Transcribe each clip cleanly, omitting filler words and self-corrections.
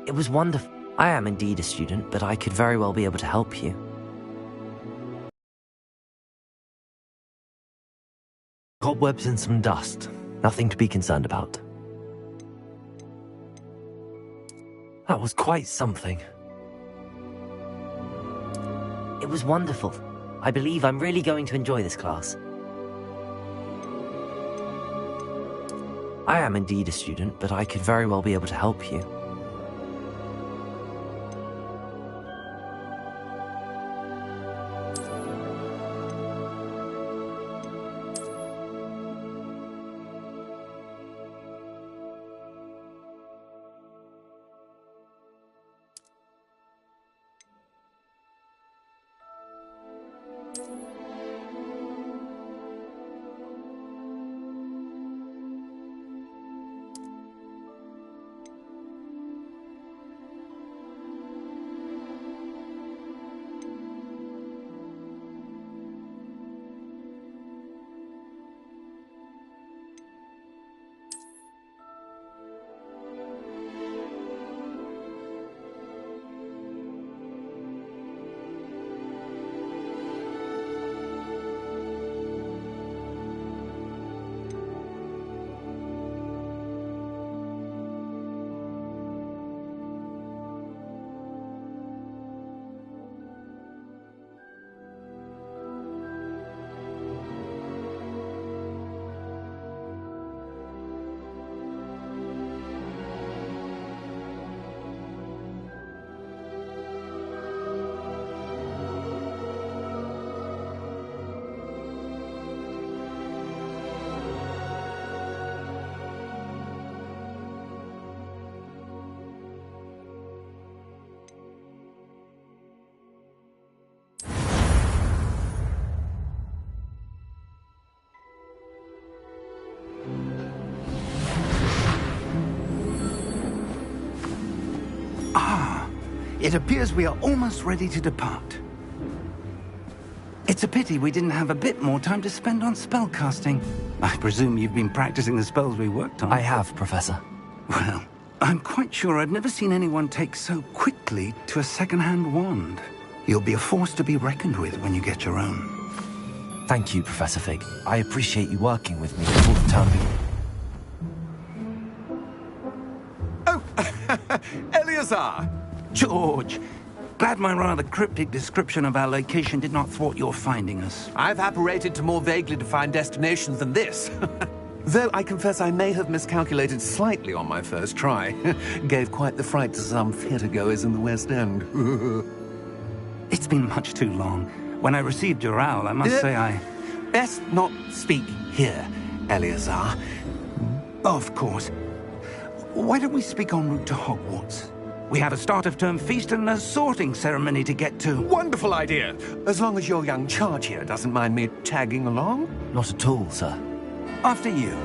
It was wonderful. I am indeed a student, but I could very well be able to help you. Cobwebs and some dust. Nothing to be concerned about. That was quite something. It was wonderful. I believe I'm really going to enjoy this class. I am indeed a student, but I could very well be able to help you. It appears we are almost ready to depart. It's a pity we didn't have a bit more time to spend on spellcasting. I presume you've been practicing the spells we worked on. I have, Professor. Well, I'm quite sure I've never seen anyone take so quickly to a second-hand wand. You'll be a force to be reckoned with when you get your own. Thank you, Professor Fig. I appreciate you working with me before the term begins. Oh, Eleazar! George, glad my rather cryptic description of our location did not thwart your finding us. I've apparated to more vaguely defined destinations than this. Though I confess I may have miscalculated slightly on my first try. Gave quite the fright to some theatre-goers in the West End. It's been much too long. When I received your owl, I must say I... Best not speak here, Eleazar. Of course. Why don't we speak en route to Hogwarts? We have a start-of-term feast and a sorting ceremony to get to. Wonderful idea! As long as your young charge here doesn't mind me tagging along. Not at all, sir. After you.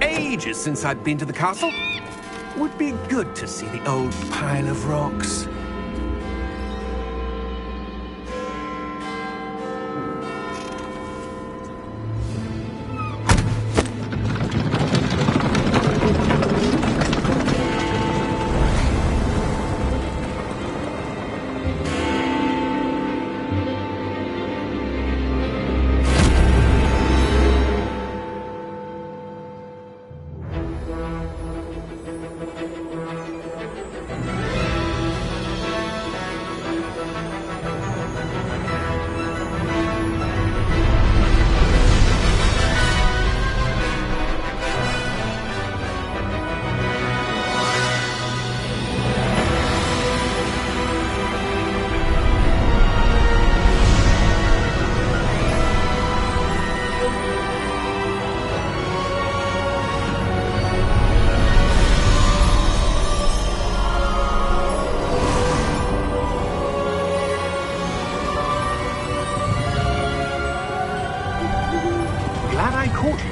Ages since I've been to the castle. Would be good to see the old pile of rocks.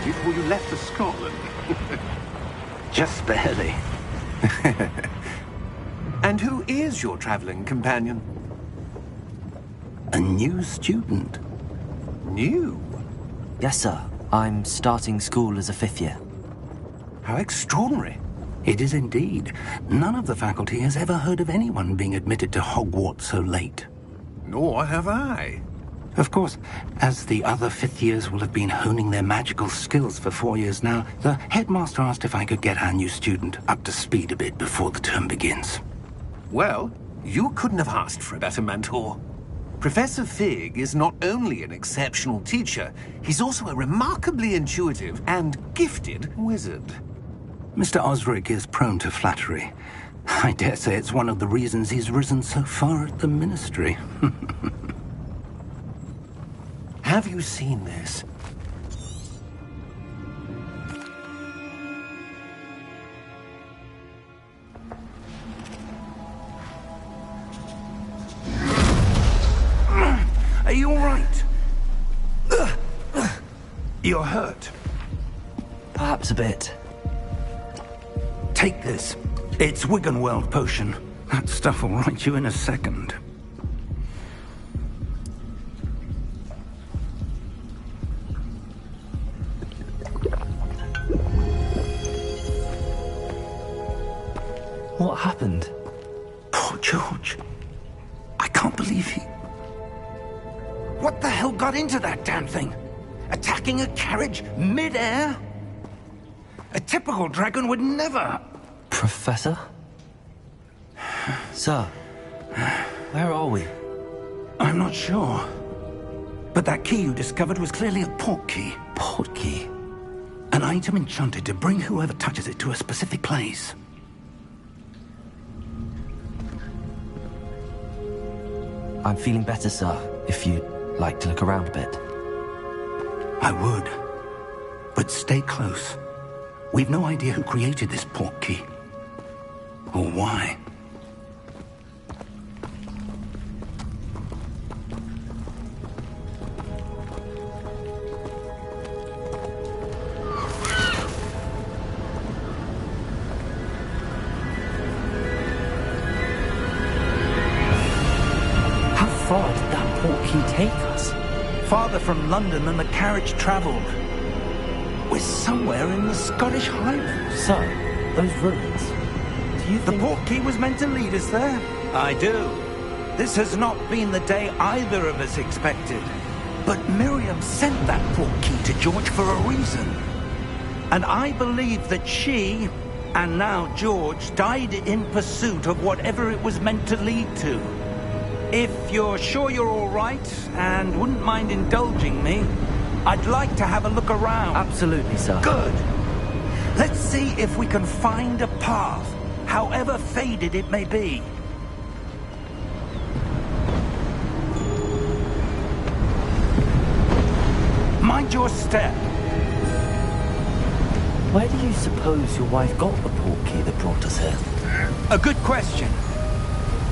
Before you left for Scotland. Just barely. And who is your traveling companion? A new student. New? Yes, sir. I'm starting school as a 5th year. How extraordinary. It is indeed. None of the faculty has ever heard of anyone being admitted to Hogwarts so late. Nor have I. Of course, as the other fifth years will have been honing their magical skills for 4 years now, the headmaster asked if I could get our new student up to speed a bit before the term begins. Well, you couldn't have asked for a better mentor. Professor Fig is not only an exceptional teacher, he's also a remarkably intuitive and gifted wizard. Mr. Osric is prone to flattery. I dare say it's one of the reasons he's risen so far at the Ministry. Have you seen this? Are you all right? You're hurt. Perhaps a bit. Take this. It's Wiggenweld potion. That stuff will right you in a second. What happened? Poor George. I can't believe he... What the hell got into that damn thing? Attacking a carriage mid-air? A typical dragon would never... Professor? Sir, where are we? I'm not sure. But that key you discovered was clearly a port key. Port key? An item enchanted to bring whoever touches it to a specific place. I'm feeling better, sir, if you'd like to look around a bit. I would. But stay close. We've no idea who created this port key. Or why. How far did that port key take us? Farther from London than the carriage travelled. We're somewhere in the Scottish Highlands. Sir, those ruins. Do you The think... port key was meant to lead us there? I do. This has not been the day either of us expected. But Miriam sent that port key to George for a reason. And I believe that she, and now George, died in pursuit of whatever it was meant to lead to. If you're sure you're all right, and wouldn't mind indulging me, I'd like to have a look around. Absolutely, sir. Good. Let's see if we can find a path, however faded it may be. Mind your step. Where do you suppose your wife got the port key that brought us here? A good question.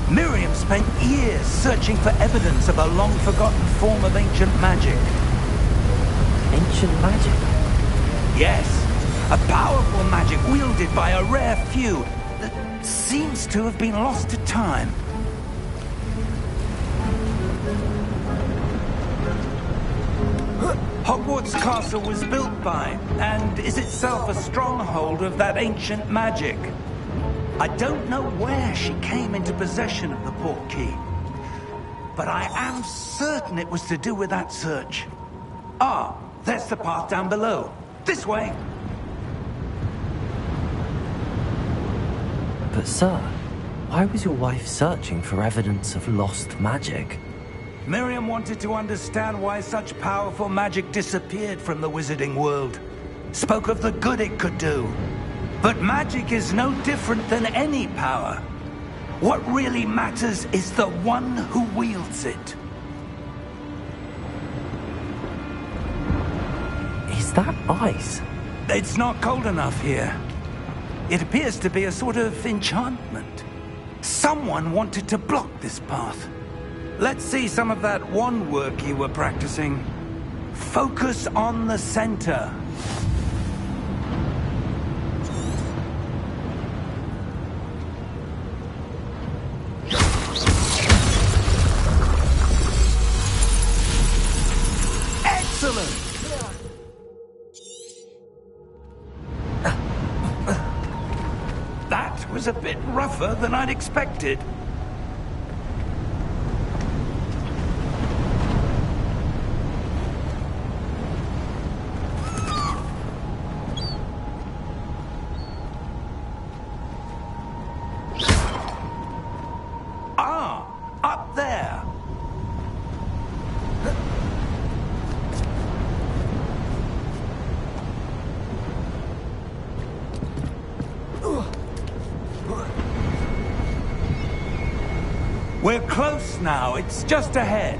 Miriam spent years searching for evidence of a long-forgotten form of ancient magic. Ancient magic? Yes, a powerful magic wielded by a rare few that seems to have been lost to time. Hogwarts Castle was built by, and is itself a stronghold of that ancient magic. I don't know where she came into possession of the port key, but I am certain it was to do with that search. Ah, there's the path down below. This way. But sir, why was your wife searching for evidence of lost magic? Miriam wanted to understand why such powerful magic disappeared from the wizarding world. Spoke of the good it could do. But magic is no different than any power. What really matters is the one who wields it. Is that ice? It's not cold enough here. It appears to be a sort of enchantment. Someone wanted to block this path. Let's see some of that wand work you were practicing. Focus on the center. Excellent! was a bit rougher than I'd expected. Ah, up there. We're close now. It's just ahead.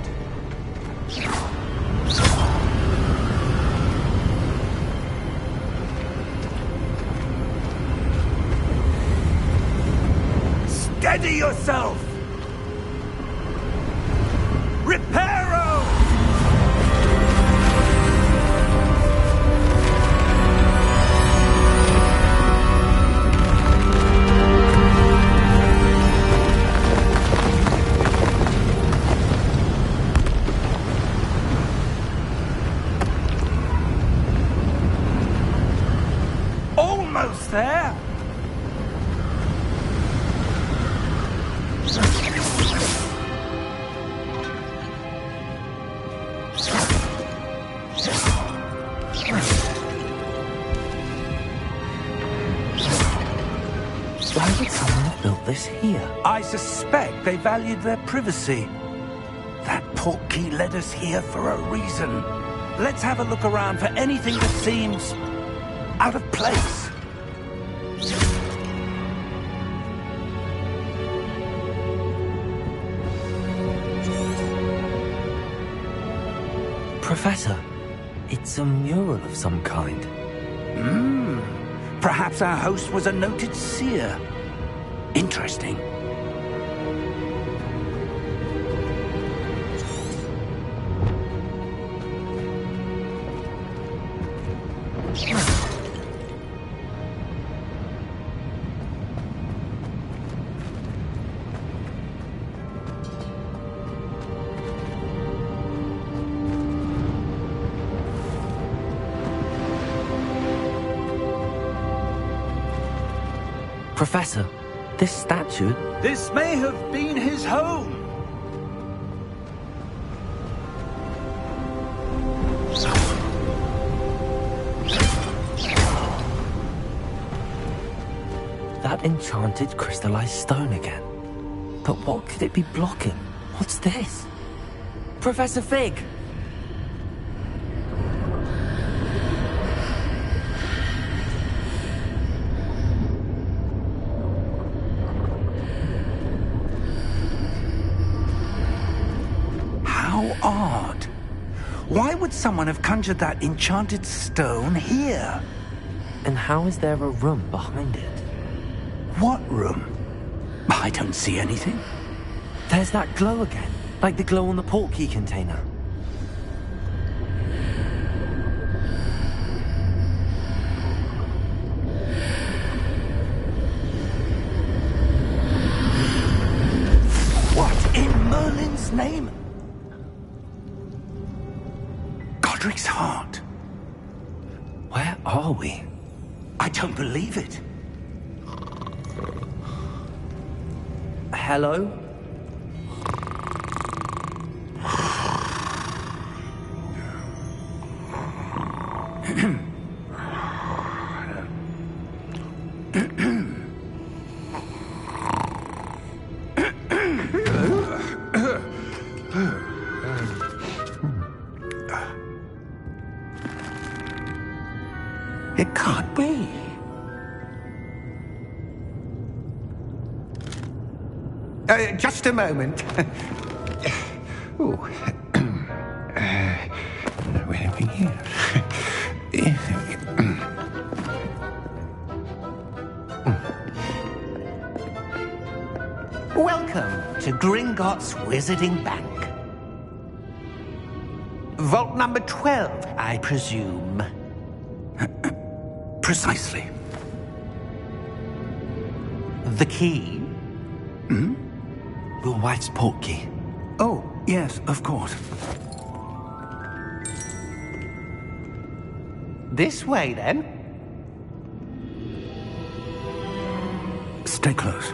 Steady yourself! Reparo! Almost there. Why would someone have built this here? I suspect they valued their privacy. That portkey led us here for a reason. Let's have a look around for anything that seems out of place. Professor, it's a mural of some kind. Perhaps our host was a noted seer. Interesting. Professor, this statue... This may have been his home. That enchanted crystallized stone again. But what could it be blocking? What's this? Professor Fig! How odd. Why would someone have conjured that enchanted stone here? And how is there a room behind it? What room? I don't see anything. There's that glow again, like the glow on the portkey container. What in Merlin's name? Godric's heart. Where are we? I don't believe it. Hello? It can't be. Just a moment. Oh. Where are we here? Welcome to Gringotts Wizarding Bank. Vault number 12, I presume. Precisely. The key? Your wife's portkey. Oh, yes, of course. This way, then. Stay close.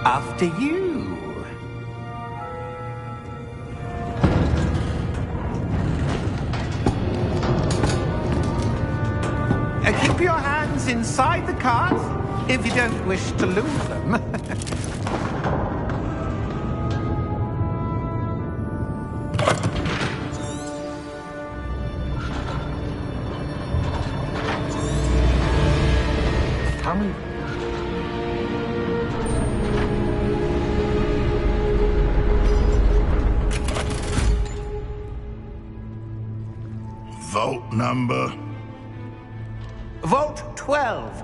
After you. Keep your hands inside the cart if you don't wish to lose them. Vault number? Vault 12.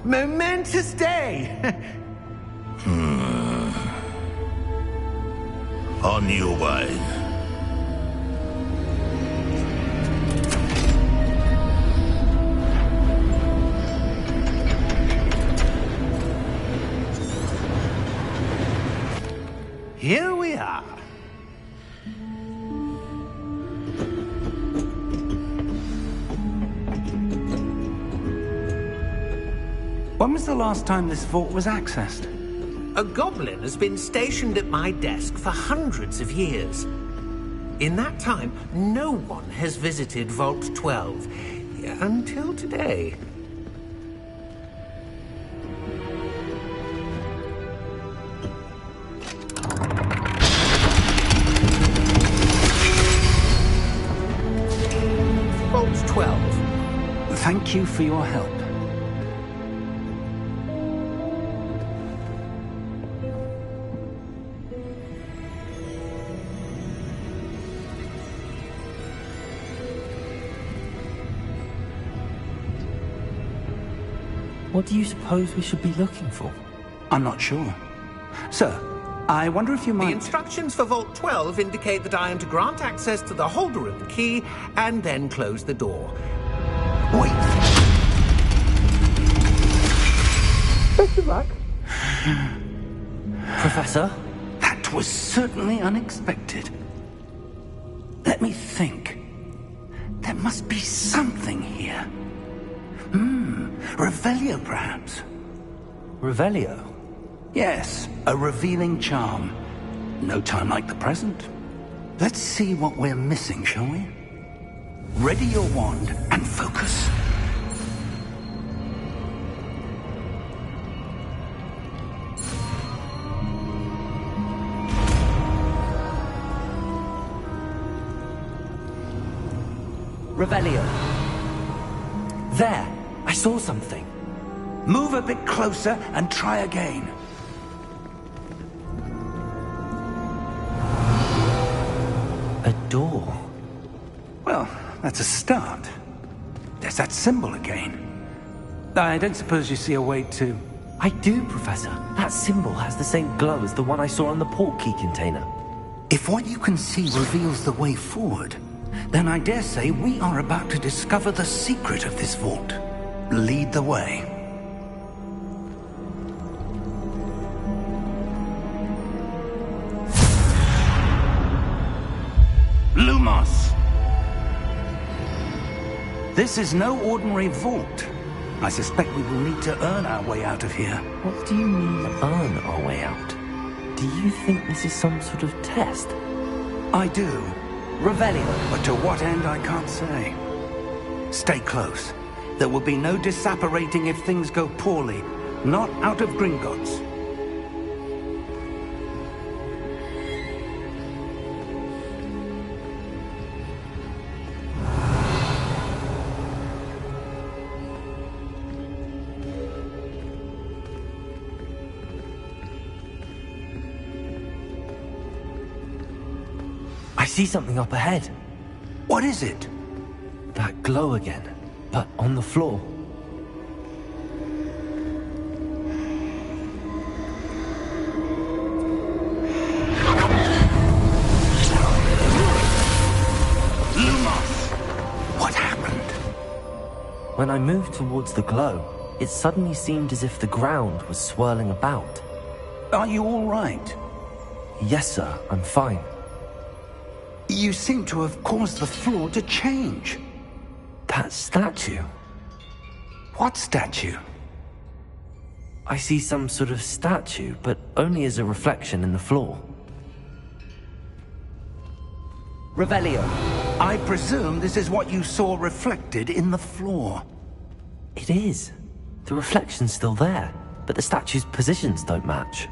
Momentous day. On your way. Here we are. When was the last time this vault was accessed? A goblin has been stationed at my desk for hundreds of years. In that time, no one has visited Vault 12 until today. Vault 12. Thank you for your help. What do you suppose we should be looking for? I'm not sure. Sir, I wonder if you might... The instructions for Vault 12 indicate that I am to grant access to the holder of the key and then close the door. Wait. Best of luck. Professor? That was certainly unexpected. Let me think. There must be something here. Revelio, perhaps? Revelio? Yes, a revealing charm. No time like the present. Let's see what we're missing, shall we? Ready your wand and focus. Revelio. There! I saw something. Move a bit closer and try again. A door. Well, that's a start. There's that symbol again. I don't suppose you see a way to... I do, Professor. That symbol has the same glow as the one I saw on the port key container. If what you can see reveals the way forward, then I dare say we are about to discover the secret of this vault. Lead the way. Lumos! This is no ordinary vault. I suspect we will need to earn our way out of here. What do you mean, earn our way out? Do you think this is some sort of test? I do. Revelio. But to what end, I can't say. Stay close. There will be no disapparating if things go poorly. Not out of Gringotts. I see something up ahead. What is it? That glow again, but on the floor. Lumos! What happened? When I moved towards the glow, it suddenly seemed as if the ground was swirling about. Are you all right? Yes, sir, I'm fine. You seem to have caused the floor to change. That statue. What statue? I see some sort of statue, but only as a reflection in the floor. Revelio. I presume this is what you saw reflected in the floor. It is. The reflection's still there, but the statue's positions don't match.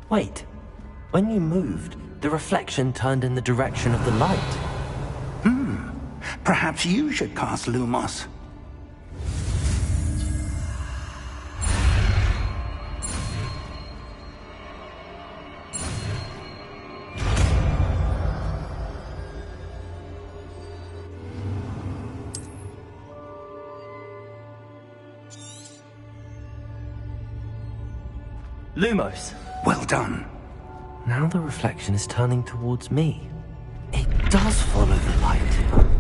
Wait. When you moved, the reflection turned in the direction of the light. Perhaps you should cast Lumos. Lumos. Well done. Now the reflection is turning towards me. It does follow the light.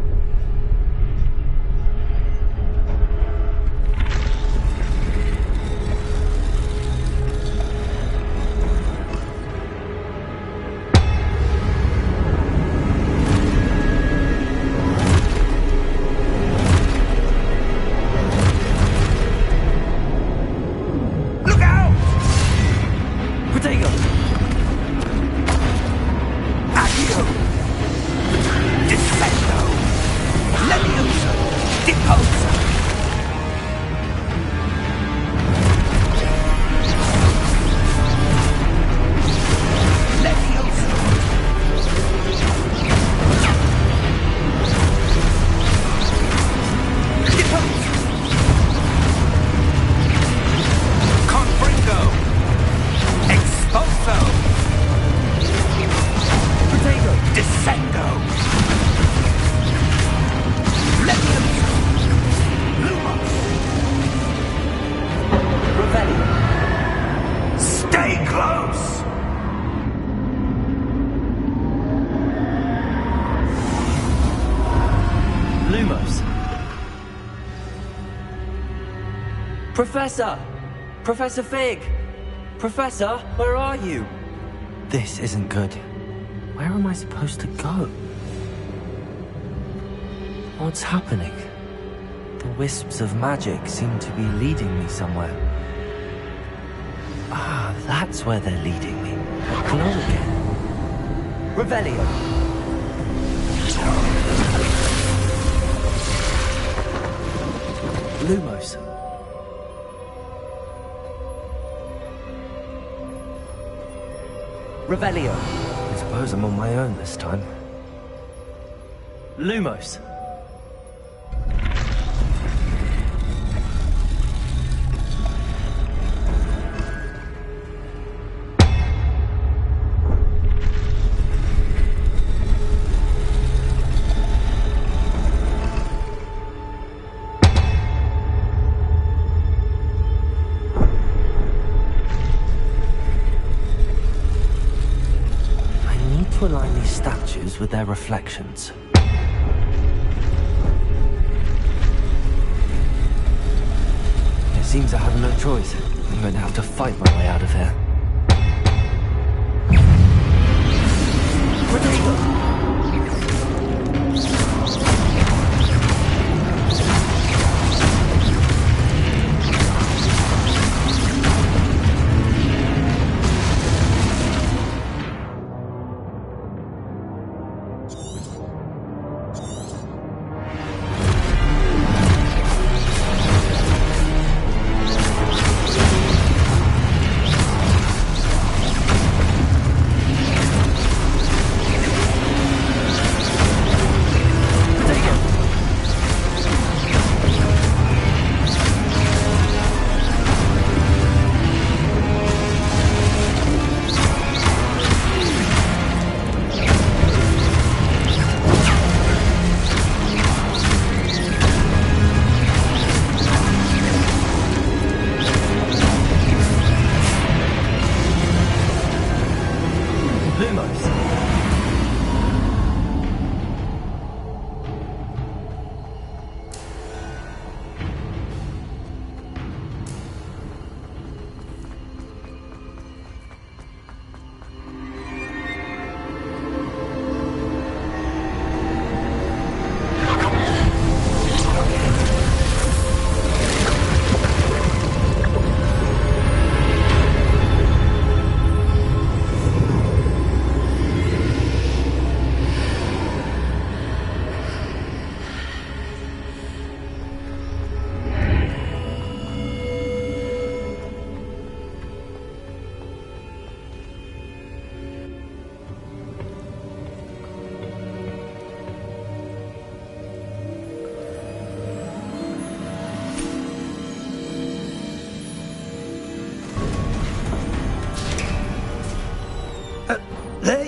Professor! Professor Fig! Professor, where are you? This isn't good. Where am I supposed to go? What's happening? The wisps of magic seem to be leading me somewhere. Ah, that's where they're leading me. Glow again. Revelio! Lumos. Revelio. I suppose I'm on my own this time. Lumos. Align these statues with their reflections. It seems I have no choice. I'm going to have to fight my way out of here.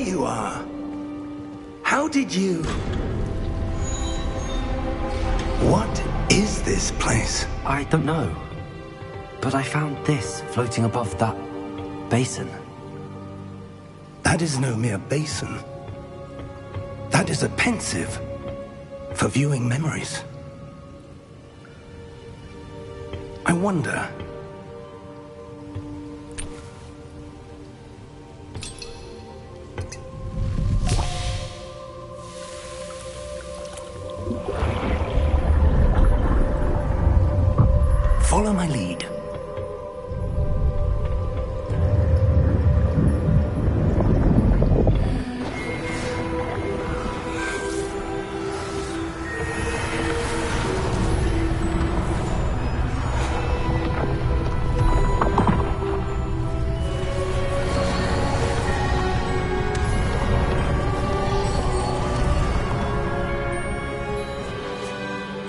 you are. How did you... What is this place? I don't know. But I found this floating above that basin. That is no mere basin. That is a pensive for viewing memories. I wonder... Follow my lead.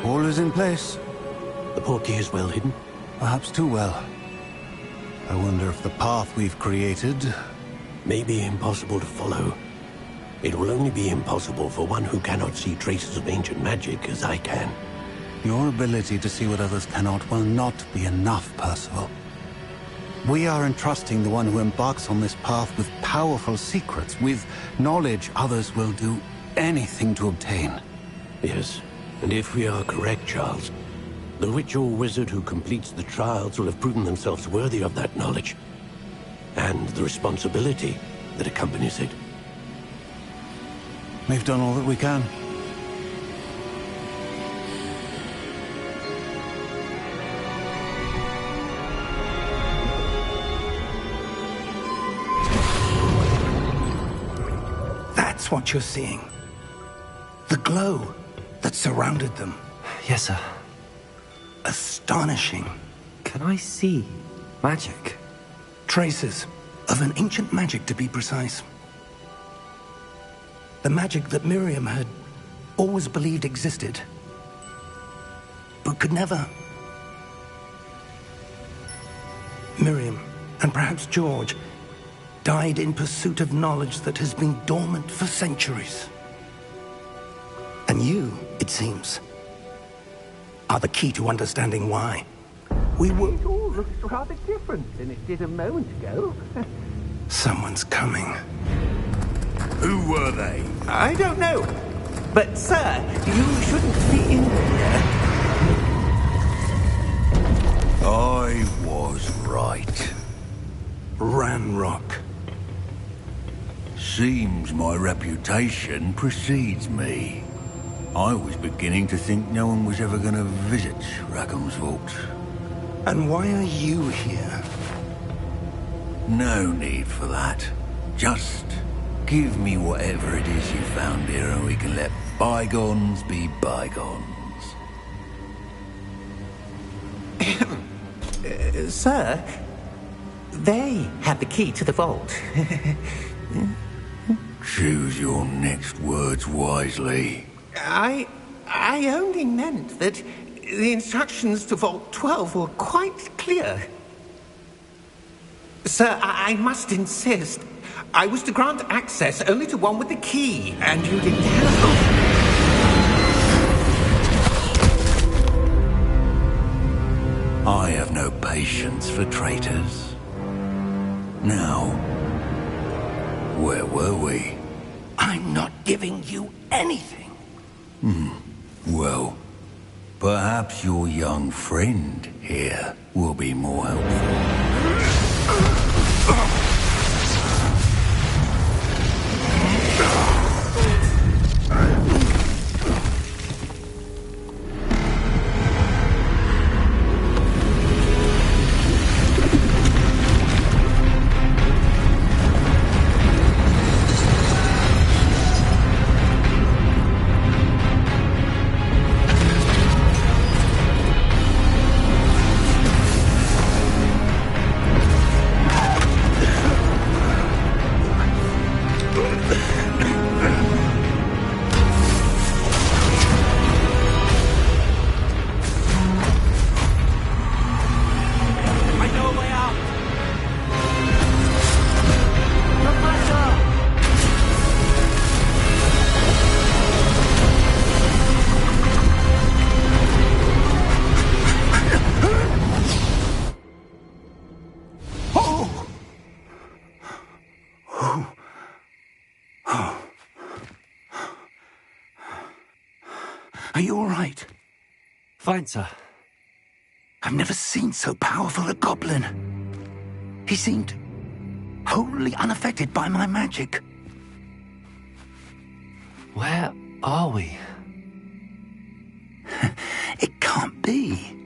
All is in place. The portkey is well hidden. Perhaps too well. I wonder if the path we've created... May be impossible to follow. It will only be impossible for one who cannot see traces of ancient magic as I can. Your ability to see what others cannot will not be enough, Percival. We are entrusting the one who embarks on this path with powerful secrets, with knowledge others will do anything to obtain. Yes, and if we are correct, Charles, the witch or wizard who completes the trials will have proven themselves worthy of that knowledge, and the responsibility that accompanies it. We've done all that we can. That's what you're seeing. The glow that surrounded them. Yes, sir. Astonishing. Can I see magic? Traces of an ancient magic, to be precise. The magic that Miriam had always believed existed, but could never. Miriam, and perhaps George, died in pursuit of knowledge that has been dormant for centuries. And you, it seems, are the key to understanding why. We were... It all looks rather different than it did a moment ago. Someone's coming. Who were they? I don't know. But, sir, you shouldn't be in here. I was right. Ranrock. Seems my reputation precedes me. I was beginning to think no one was ever going to visit Rackham's vault. And why are you here? No need for that. Just give me whatever it is you found here and we can let bygones be bygones. Sir, they had the key to the vault. Choose your next words wisely. I only meant that the instructions to Vault 12 were quite clear. Sir, I must insist. I was to grant access only to one with the key, and you didn't have... I have no patience for traitors. Now, where were we? I'm not giving you anything. Well, perhaps your young friend here will be more helpful. Are you all right? Fine, sir. I've never seen so powerful a goblin. He seemed wholly unaffected by my magic. Where are we? It can't be.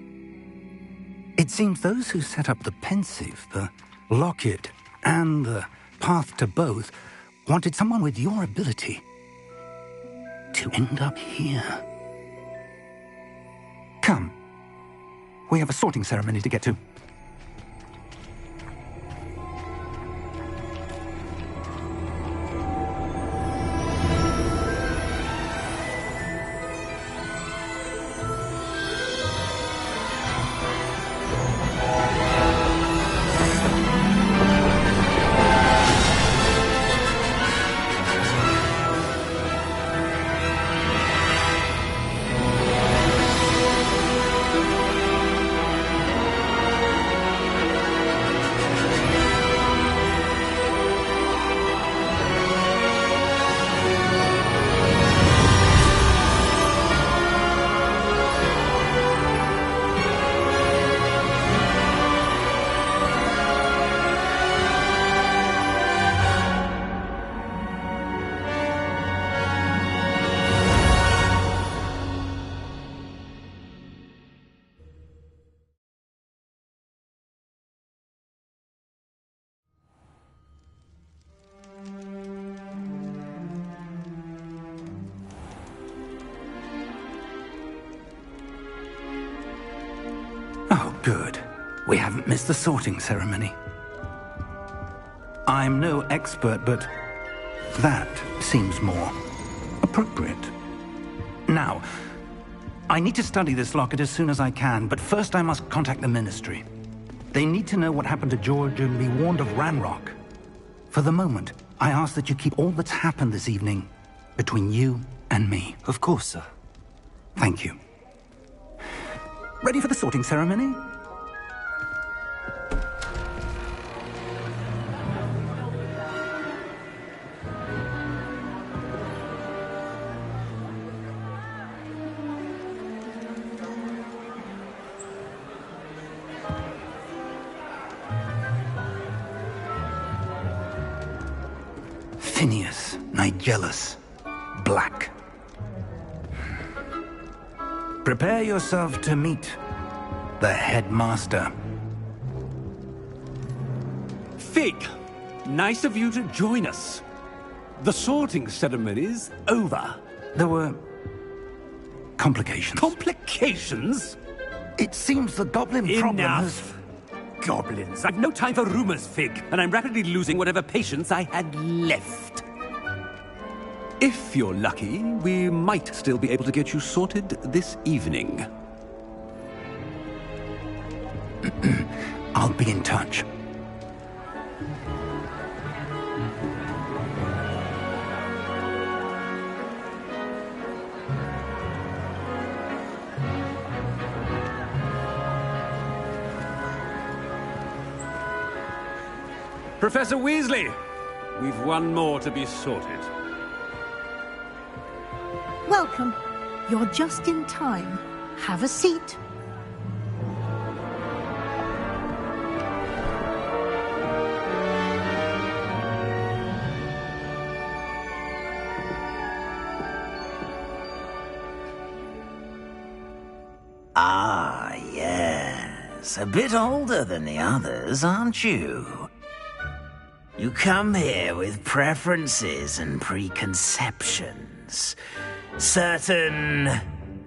It seems those who set up the pensive, the locket, and the path to both wanted someone with your ability to end up here. Come. We have a sorting ceremony to get to. Oh, good. We haven't missed the sorting ceremony. I'm no expert, but that seems more appropriate. Now, I need to study this locket as soon as I can, but first I must contact the Ministry. They need to know what happened to George and be warned of Ranrock. For the moment, I ask that you keep all that's happened this evening between you and me. Of course, sir. Thank you. Ready for the sorting ceremony? Phineas, Nigellus, Black. Prepare yourself to meet the headmaster. Fig, nice of you to join us. The sorting ceremony's over. There were complications. Complications? It seems the goblin problem has... Enough. Goblins. I've no time for rumors, Fig, and I'm rapidly losing whatever patience I had left. If you're lucky, we might still be able to get you sorted this evening. I'll be in touch. Professor Weasley, we've one more to be sorted. Welcome. You're just in time. Have a seat. Ah, yes. A bit older than the others, aren't you? You come here with preferences and preconceptions. Certain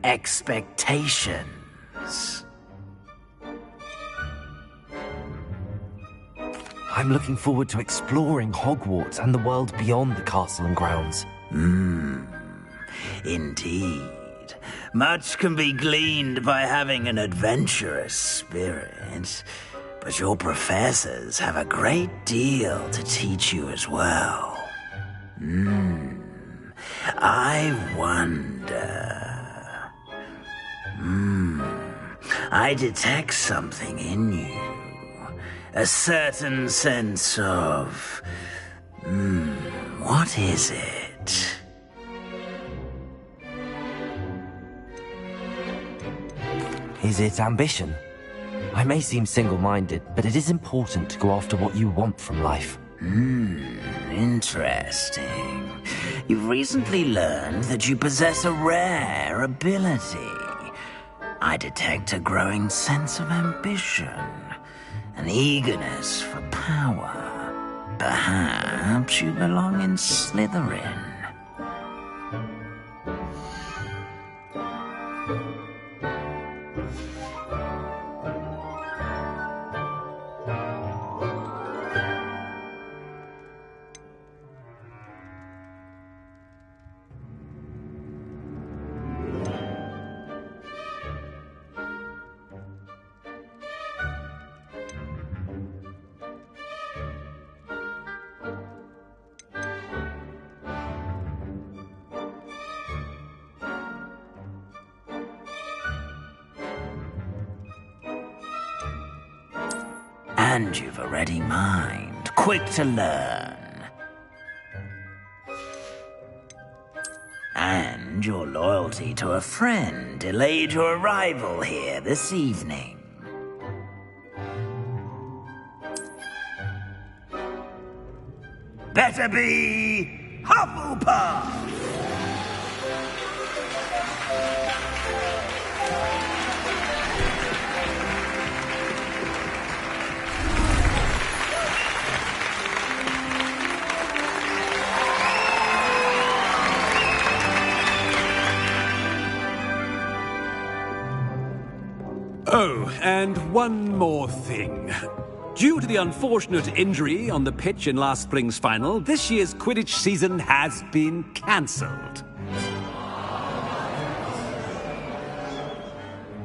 expectations. I'm looking forward to exploring Hogwarts and the world beyond the castle and grounds. Indeed. Much can be gleaned by having an adventurous spirit, but your professors have a great deal to teach you as well. I wonder... I detect something in you. A certain sense of... What is it? Is it ambition? I may seem single-minded, but it is important to go after what you want from life. Interesting. You've recently learned that you possess a rare ability. I detect a growing sense of ambition, an eagerness for power. Perhaps you belong in Slytherin. And you've a ready mind, quick to learn. And your loyalty to a friend delayed your arrival here this evening. Better be Hufflepuff! Oh, and one more thing. Due to the unfortunate injury on the pitch in last spring's final, this year's Quidditch season has been cancelled.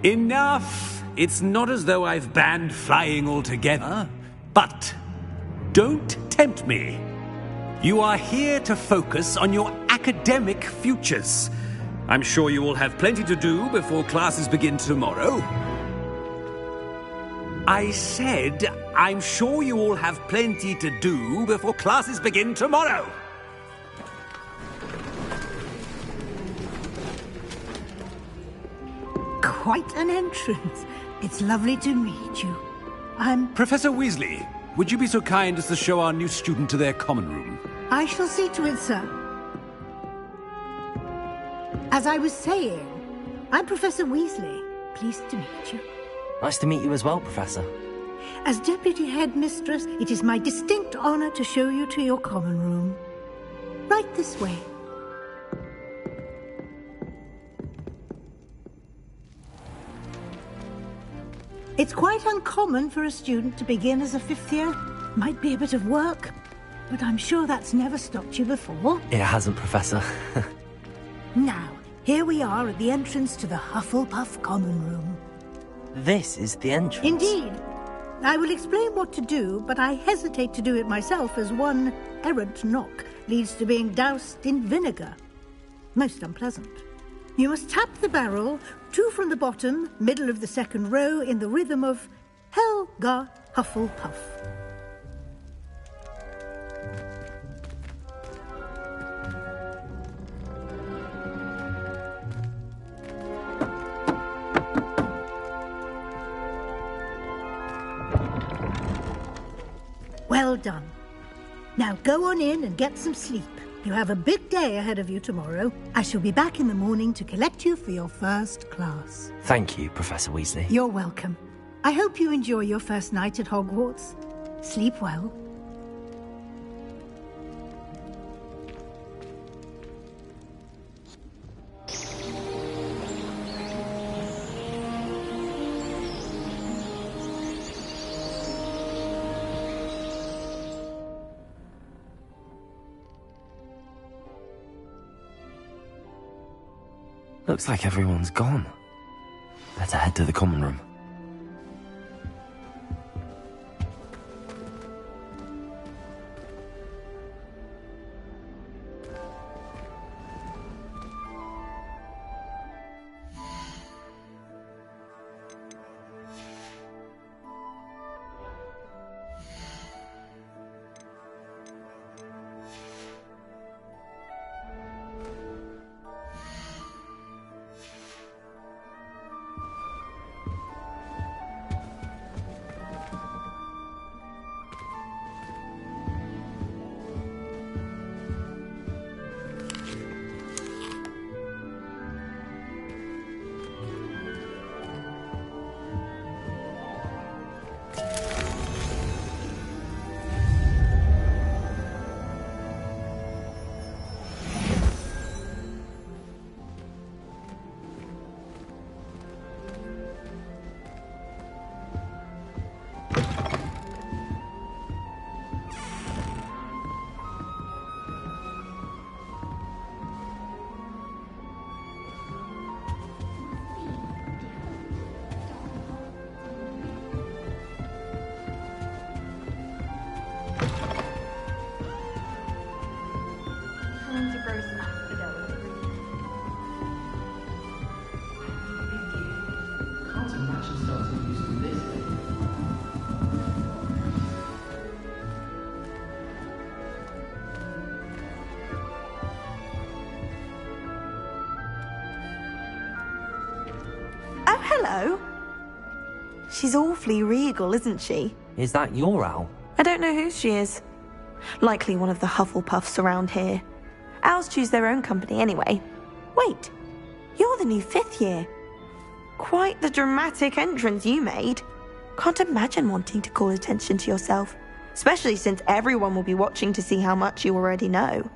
Enough! It's not as though I've banned flying altogether, but don't tempt me. You are here to focus on your academic futures. I'm sure you will have plenty to do before classes begin tomorrow. I said, I'm sure you all have plenty to do before classes begin tomorrow. Quite an entrance. It's lovely to meet you. I'm... Professor Weasley, would you be so kind as to show our new student to their common room? I shall see to it, sir. As I was saying, I'm Professor Weasley. Pleased to meet you. Nice to meet you as well, Professor. As Deputy Headmistress, it is my distinct honor to show you to your common room. Right this way. It's quite uncommon for a student to begin as a fifth year. Might be a bit of work, but I'm sure that's never stopped you before. It hasn't, Professor. Now, here we are at the entrance to the Hufflepuff common room. This is the entrance. Indeed. I will explain what to do, but I hesitate to do it myself as one errant knock leads to being doused in vinegar. Most unpleasant. You must tap the barrel, 2 from the bottom, middle of the second row, in the rhythm of Helga Hufflepuff. Well done. Now go on in and get some sleep. You have a big day ahead of you tomorrow. I shall be back in the morning to collect you for your first class. Thank you, Professor Weasley. You're welcome. I hope you enjoy your first night at Hogwarts. Sleep well. Looks like everyone's gone. Better head to the common room. going to grow some asphodel. Can't imagine starting using this thing. Oh, hello. She's awfully regal, isn't she? Is that your owl? I don't know who she is. Likely one of the Hufflepuffs around here. Owls choose their own company anyway. Wait, you're the new 5th year. Quite the dramatic entrance you made. Can't imagine wanting to call attention to yourself, especially since everyone will be watching to see how much you already know.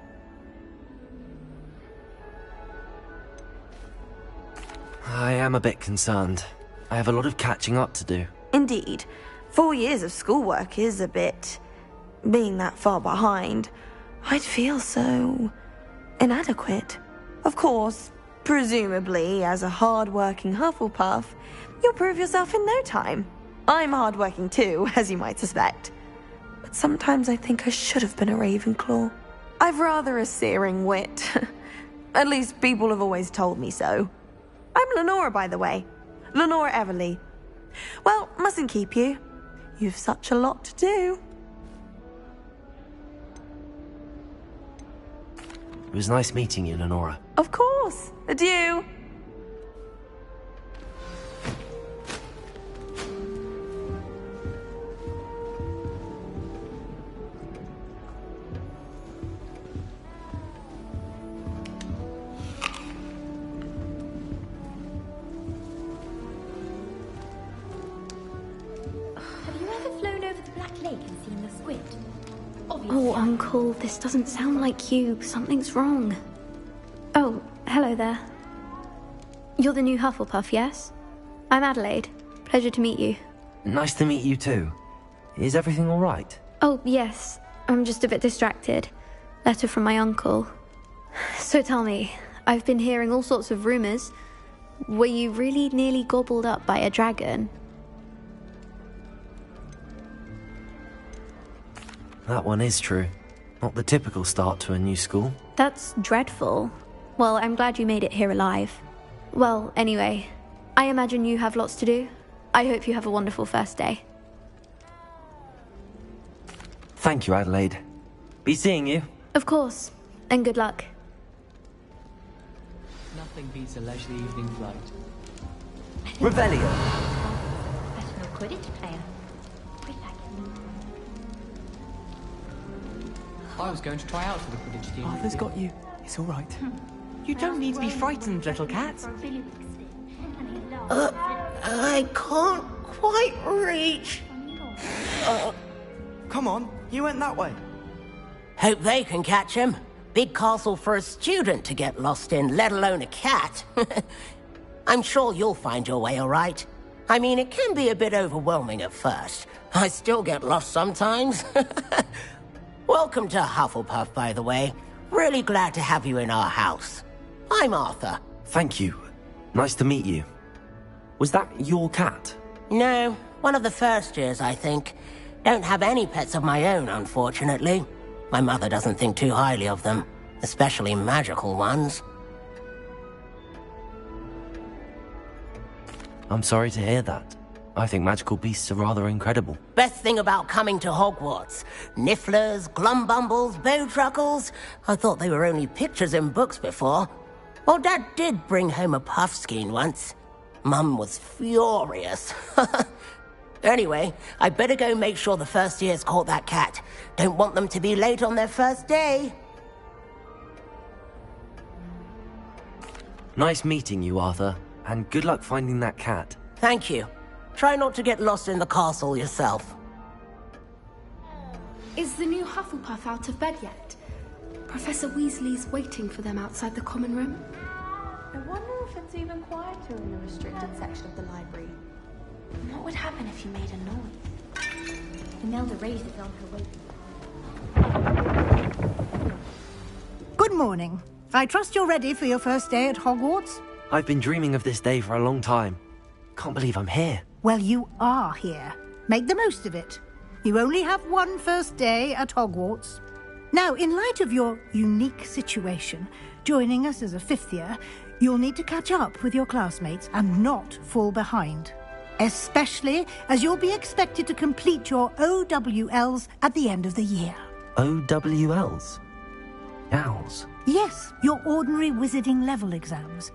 I am a bit concerned. I have a lot of catching up to do. Indeed. 4 years of schoolwork is a bit... Being that far behind, I'd feel so... inadequate. Of course, presumably, as a hard-working Hufflepuff, you'll prove yourself in no time. I'm hard-working too, as you might suspect. But sometimes I think I should have been a Ravenclaw. I've rather a searing wit. At least people have always told me so. I'm Lenora, by the way. Lenora Everly. Well, mustn't keep you. You've such a lot to do. It was nice meeting you, Lenora. Of course. Adieu. Have you ever flown over the Black Lake and seen the squid? Oh, Uncle, this doesn't sound like you. Something's wrong. Oh, hello there. You're the new Hufflepuff, yes? I'm Adelaide. Pleasure to meet you. Nice to meet you too. Is everything all right? Oh, yes. I'm just a bit distracted. Letter from my uncle. So tell me, I've been hearing all sorts of rumors. Were you really nearly gobbled up by a dragon? That one is true. Not the typical start to a new school. That's dreadful. Well, I'm glad you made it here alive. Well, anyway, I imagine you have lots to do. I hope you have a wonderful first day. Thank you, Adelaide. Be seeing you. Of course, and good luck. Nothing beats a leisurely evening flight. Revelio. Professional Quidditch player. I was going to try out for the Quidditch team. Arthur's got you. It's all right. You don't need to be frightened, little cat. I can't quite reach. Come on, you went that way. Hope they can catch him. Big castle for a student to get lost in, let alone a cat. I'm sure you'll find your way all right. I mean, it can be a bit overwhelming at first. I still get lost sometimes. Welcome to Hufflepuff, by the way. Really glad to have you in our house. I'm Arthur. Thank you. Nice to meet you. Was that your cat? No, one of the first years, I think. Don't have any pets of my own, unfortunately. My mother doesn't think too highly of them, especially magical ones. I'm sorry to hear that. I think magical beasts are rather incredible. Best thing about coming to Hogwarts. Nifflers, glumbumbles, bowtruckles. I thought they were only pictures in books before. Well, Dad did bring home a puffskein once. Mum was furious. Anyway, I better go make sure the first years caught that cat. Don't want them to be late on their first day. Nice meeting you, Arthur. And good luck finding that cat. Thank you. Try not to get lost in the castle yourself. Is the new Hufflepuff out of bed yet? Professor Weasley's waiting for them outside the common room. I wonder if it's even quieter in the restricted section of the library. What would happen if you made a noise? Imelda raised it on her way. Good morning. I trust you're ready for your first day at Hogwarts? I've been dreaming of this day for a long time. Can't believe I'm here. Well, you are here. Make the most of it. You only have one first day at Hogwarts. Now, in light of your unique situation, joining us as a 5th year, you'll need to catch up with your classmates and not fall behind. Especially as you'll be expected to complete your OWLs at the end of the year. OWLs? Owls? Yes, your ordinary wizarding level exams.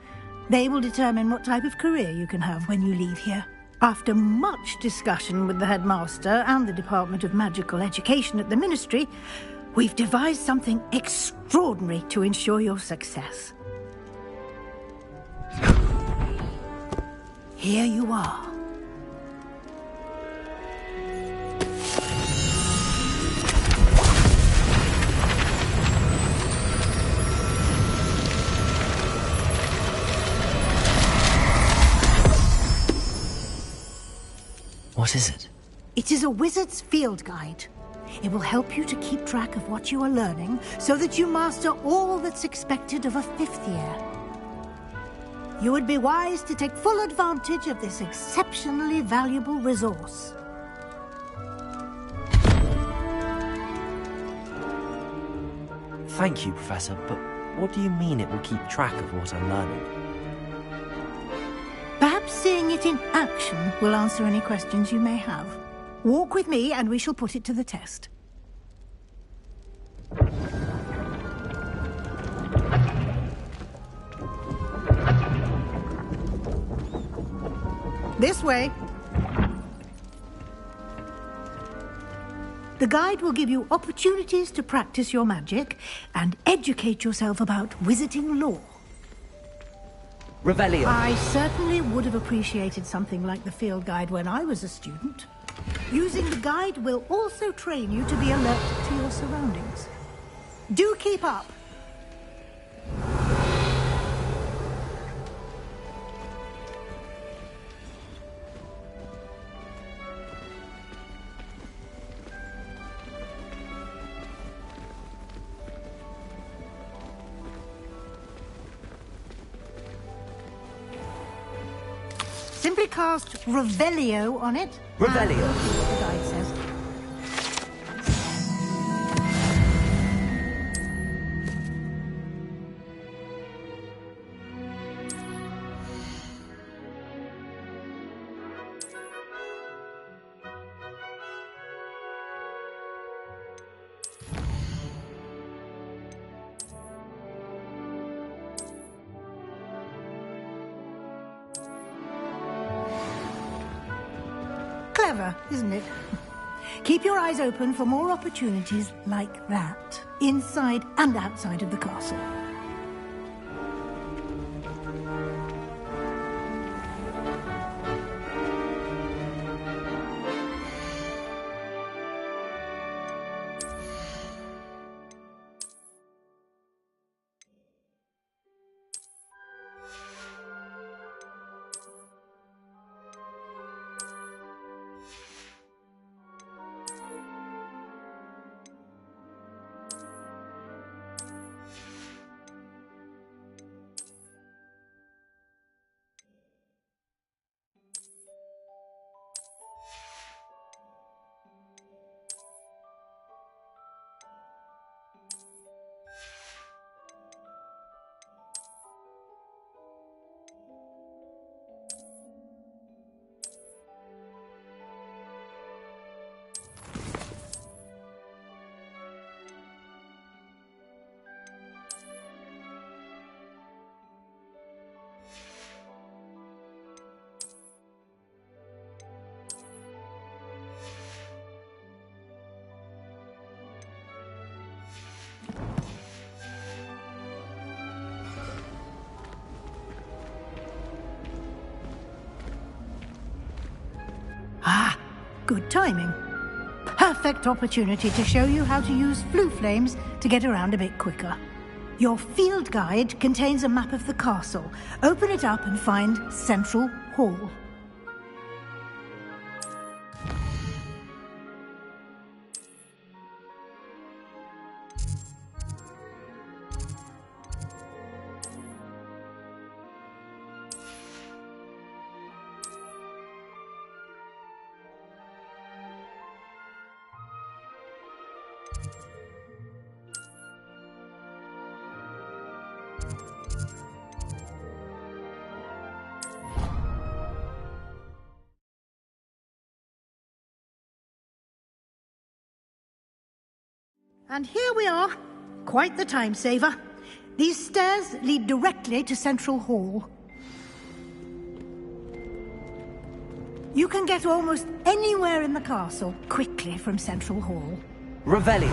They will determine what type of career you can have when you leave here. After much discussion with the headmaster and the Department of Magical Education at the Ministry, we've devised something extraordinary to ensure your success. Here you are. What is it? It is a wizard's field guide. It will help you to keep track of what you are learning so that you master all that's expected of a 5th year. You would be wise to take full advantage of this exceptionally valuable resource. Thank you, Professor, but what do you mean it will keep track of what I'm learning? Perhaps seeing it in action will answer any questions you may have. Walk with me and we shall put it to the test. This way. The guide will give you opportunities to practice your magic and educate yourself about wizarding lore. Revelio. I certainly would have appreciated something like the field guide when I was a student. Using the guide will also train you to be alert to your surroundings. Do keep up. Simply cast Revelio on it. Revelio. And see what the guide says. Clever, isn't it? Keep your eyes open for more opportunities like that, inside and outside of the castle. Ah, good timing. Perfect opportunity to show you how to use flue flames to get around a bit quicker. Your field guide contains a map of the castle. Open it up and find Central Hall. And here we are. Quite the time saver. These stairs lead directly to Central Hall. You can get almost anywhere in the castle quickly from Central Hall. Revelio.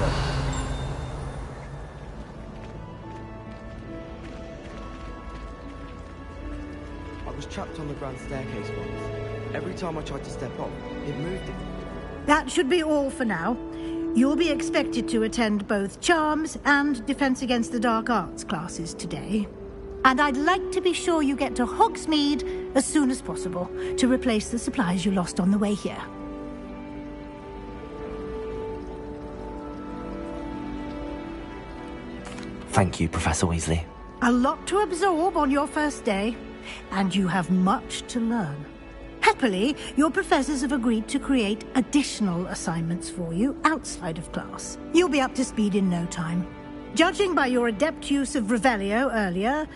I was trapped on the grand staircase once. Every time I tried to step off, it moved it. That should be all for now. You'll be expected to attend both Charms and Defense Against the Dark Arts classes today. And I'd like to be sure you get to Hogsmeade as soon as possible to replace the supplies you lost on the way here. Thank you, Professor Weasley. A lot to absorb on your first day, and you have much to learn. Happily, your professors have agreed to create additional assignments for you outside of class. You'll be up to speed in no time. Judging by your adept use of Revelio earlier,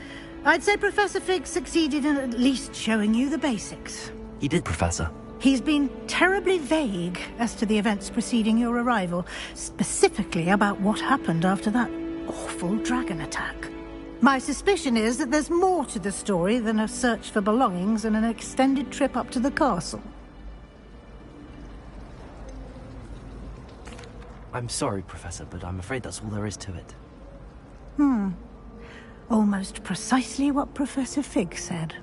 I'd say Professor Fig succeeded in at least showing you the basics. He did, Professor. He's been terribly vague as to the events preceding your arrival, specifically about what happened after that awful dragon attack. My suspicion is that there's more to the story than a search for belongings and an extended trip up to the castle. I'm sorry, Professor, but I'm afraid that's all there is to it. Almost precisely what Professor Fig said.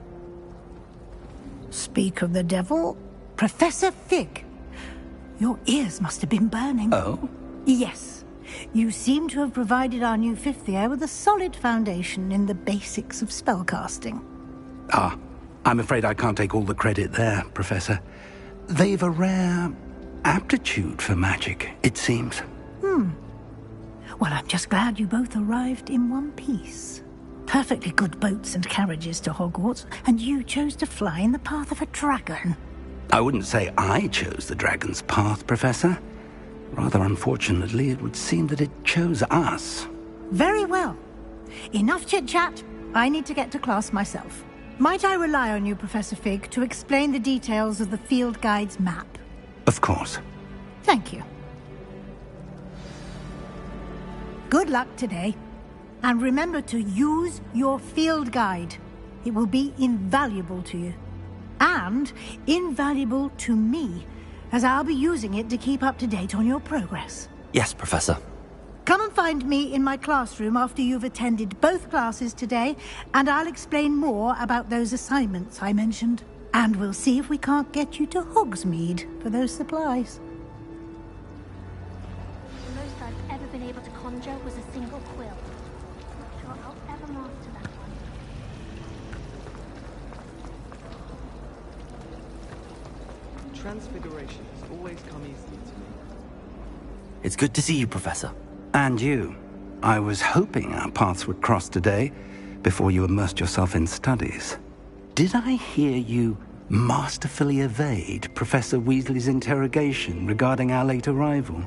Speak of the devil, Professor Fig. Your ears must have been burning. Oh? Yes. You seem to have provided our new fifth year with a solid foundation in the basics of spellcasting. Ah, I'm afraid I can't take all the credit there, Professor. They've a rare aptitude for magic, it seems. Well, I'm just glad you both arrived in one piece. Perfectly good boats and carriages to Hogwarts, and you chose to fly in the path of a dragon. I wouldn't say I chose the dragon's path, Professor. Rather unfortunately, it would seem that it chose us. Very well. Enough chit-chat. I need to get to class myself. Might I rely on you, Professor Fig, to explain the details of the field guide's map? Of course. Thank you. Good luck today. And remember to use your field guide. It will be invaluable to you. And invaluable to me, as I'll be using it to keep up to date on your progress. Yes, Professor. Come and find me in my classroom after you've attended both classes today, and I'll explain more about those assignments I mentioned. And we'll see if we can't get you to Hogsmeade for those supplies. The most I've ever been able to conjure was a single quill. Not sure I'll ever master that one. Transfiguration has always come easily to me. It's good to see you, Professor. And you. I was hoping our paths would cross today, before you immersed yourself in studies. Did I hear you masterfully evade Professor Weasley's interrogation regarding our late arrival?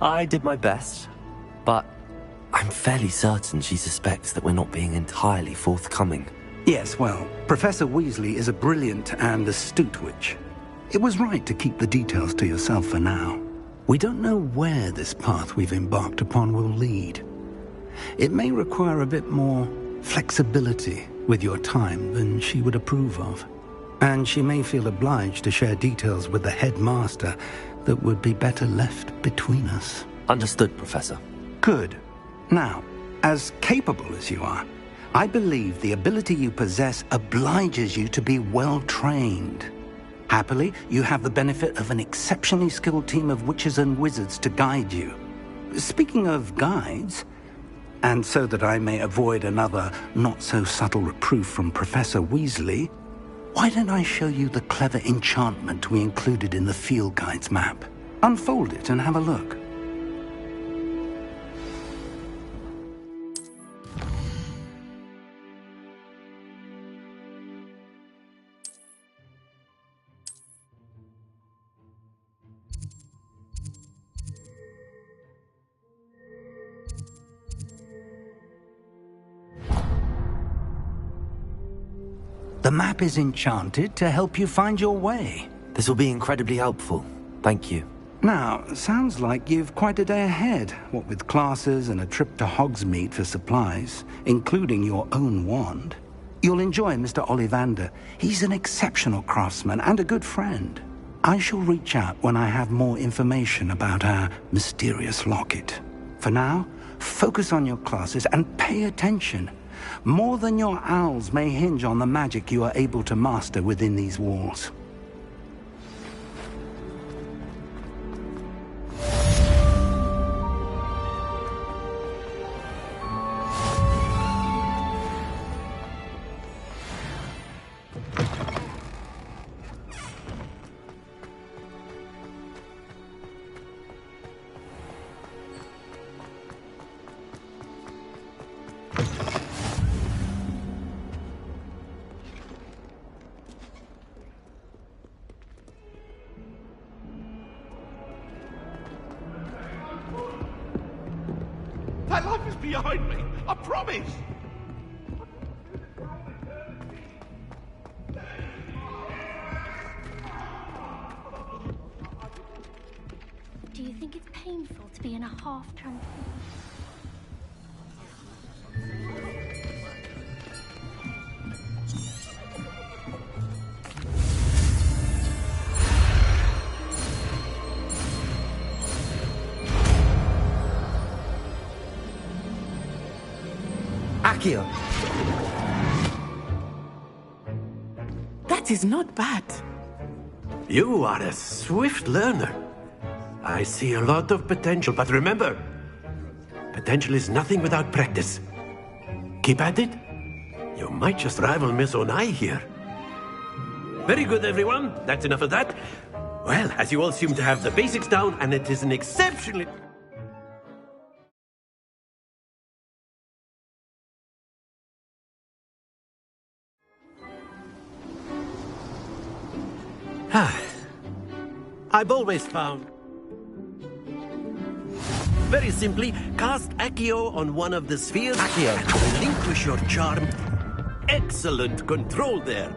I did my best, but I'm fairly certain she suspects that we're not being entirely forthcoming. Yes, well, Professor Weasley is a brilliant and astute witch. It was right to keep the details to yourself for now. We don't know where this path we've embarked upon will lead. It may require a bit more flexibility with your time than she would approve of. And she may feel obliged to share details with the headmaster that would be better left between us. Understood, Professor. Good. Now, as capable as you are, I believe the ability you possess obliges you to be well trained. Happily, you have the benefit of an exceptionally skilled team of witches and wizards to guide you. Speaking of guides, and so that I may avoid another not-so-subtle reproof from Professor Weasley, why don't I show you the clever enchantment we included in the field guide's map? Unfold it and have a look. The map is enchanted to help you find your way. This will be incredibly helpful. Thank you. Now, sounds like you've quite a day ahead, what with classes and a trip to Hogsmeade for supplies, including your own wand. You'll enjoy Mr. Ollivander. He's an exceptional craftsman and a good friend. I shall reach out when I have more information about our mysterious locket. For now, focus on your classes and pay attention. More than your owls may hinge on the magic you are able to master within these walls. That life is behind me, I promise! Do you think it's painful to be in a half-transformed... Accio! That is not bad. You are a swift learner. I see a lot of potential, but remember, potential is nothing without practice. Keep at it. You might just rival Miss Onai here. Very good, everyone. That's enough of that. Well, as you all seem to have the basics down, and it is an exceptionally... I've always found... Very simply, cast Accio on one of the spheres Accio. and relinquish your charm. Excellent control there.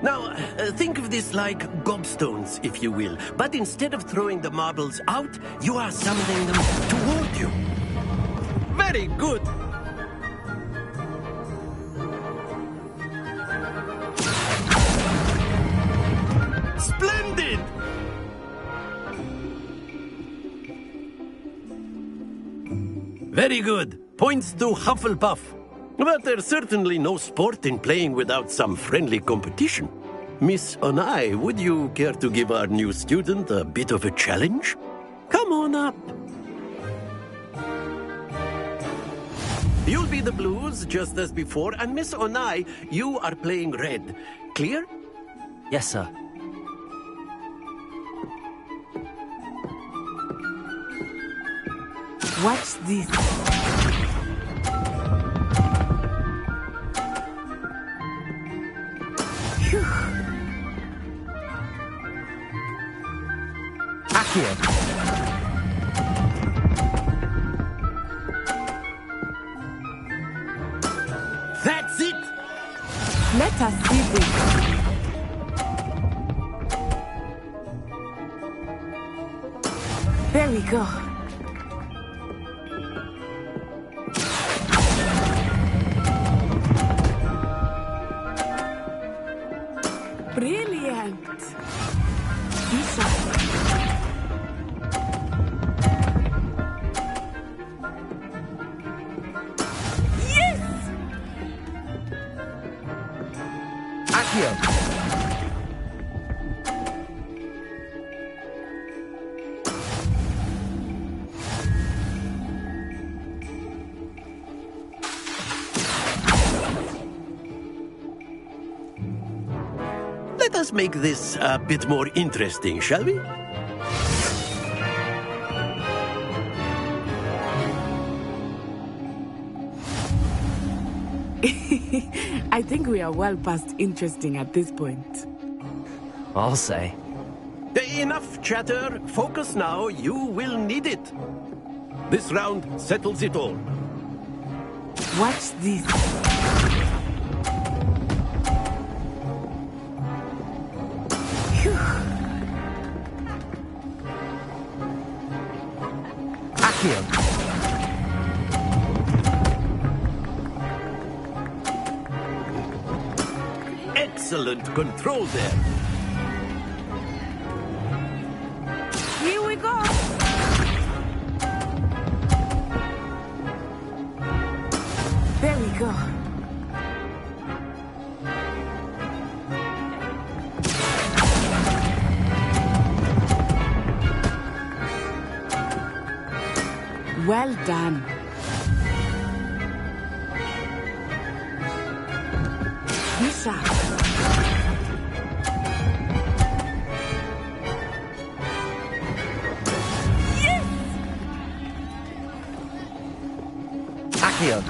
Now, think of this like gobstones, if you will. But instead of throwing the marbles out, you are summoning them toward you. Very good. Splendid! Very good. Points to Hufflepuff. But there's certainly no sport in playing without some friendly competition. Miss Onai, would you care to give our new student a bit of a challenge? Come on up. You'll be the blues, just as before, and Miss Onai, you are playing red. Clear? Yes, sir. Watch this. Phew. Accio! That's it! Let us see this. There we go. Brilliant! Lisa. Yes! Accio! Let us make this a bit more interesting, shall we? I think we are well past interesting at this point. I'll say. Enough chatter. Focus now. You will need it. This round settles it all. Watch this. Accio. Excellent control there. Here we go. There we go. Well done. Be sharp. Accio.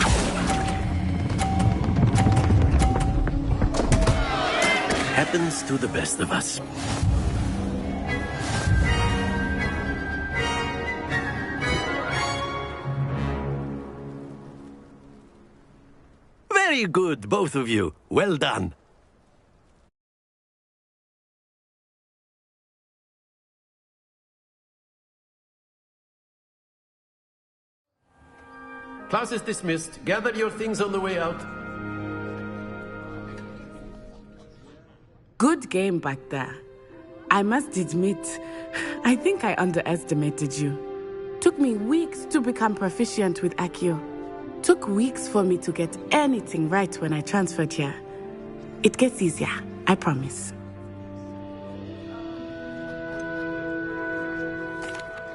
Happens to the best of us. Very good, both of you. Well done. Class is dismissed. Gather your things on the way out. Good game back there. I must admit, I think I underestimated you. Took me weeks to become proficient with Accio. Took weeks for me to get anything right when I transferred here. It gets easier, I promise.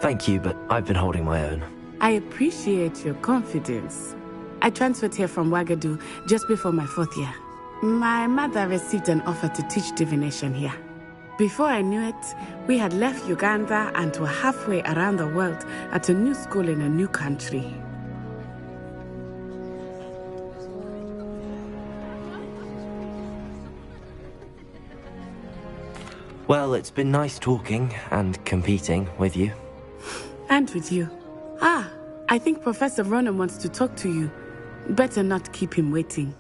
Thank you, but I've been holding my own. I appreciate your confidence. I transferred here from Wagadu just before my 4th year. My mother received an offer to teach divination here. Before I knew it, we had left Uganda and were halfway around the world at a new school in a new country. Well, it's been nice talking and competing with you. And with you. Ah, I think Professor Ronan wants to talk to you. Better not keep him waiting.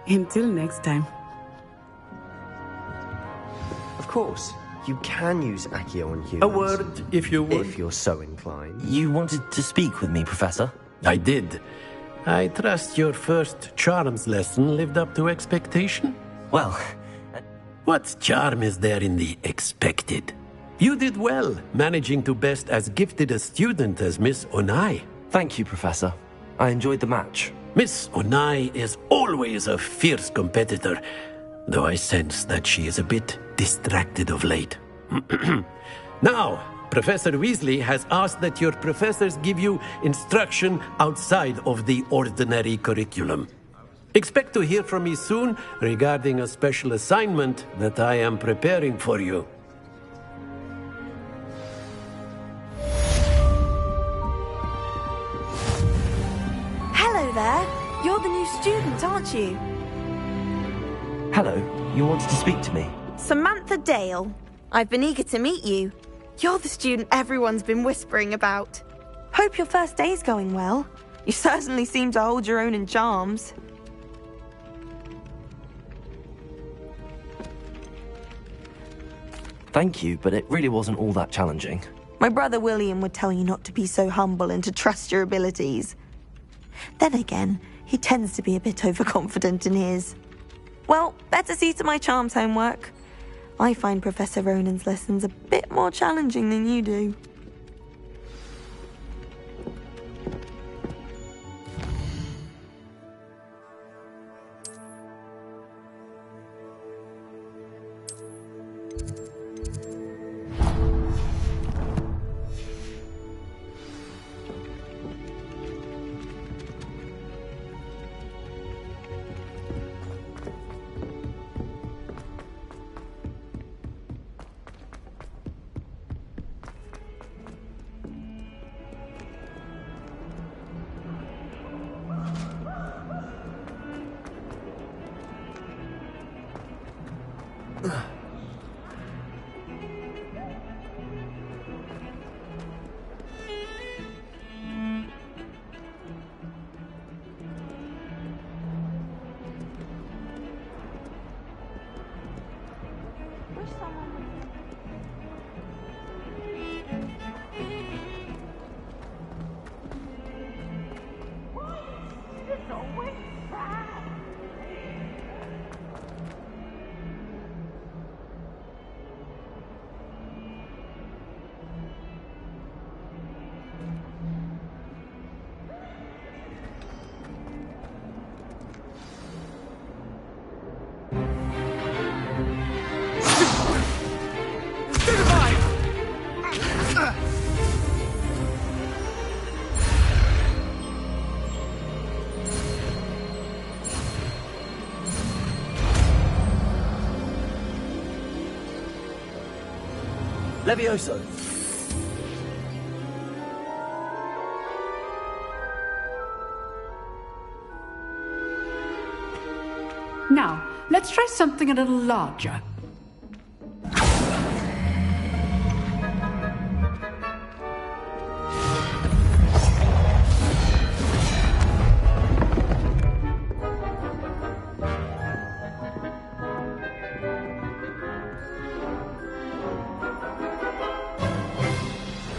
Until next time. Of course, you can use Accio on humans. A word, if you would. If you're so inclined. You wanted to speak with me, Professor? I did. I trust your first charms lesson lived up to expectation? Well... What charm is there in the expected? You did well, managing to best as gifted a student as Miss Onai. Thank you, Professor. I enjoyed the match. Miss Onai is always a fierce competitor, though I sense that she is a bit distracted of late. Now, Professor Weasley has asked that your professors give you instruction outside of the ordinary curriculum. Expect to hear from me soon regarding a special assignment that I am preparing for you. Hello there. You're the new student, aren't you? Hello. You wanted to speak to me? Samantha Dale. I've been eager to meet you. You're the student everyone's been whispering about. Hope your first day's going well. You certainly seem to hold your own in charms. Thank you, but it really wasn't all that challenging. My brother William would tell you not to be so humble and to trust your abilities. Then again, he tends to be a bit overconfident in his. Well, better see to my charms homework. I find Professor Ronan's lessons a bit more challenging than you do. Levioso! Now, let's try something a little larger.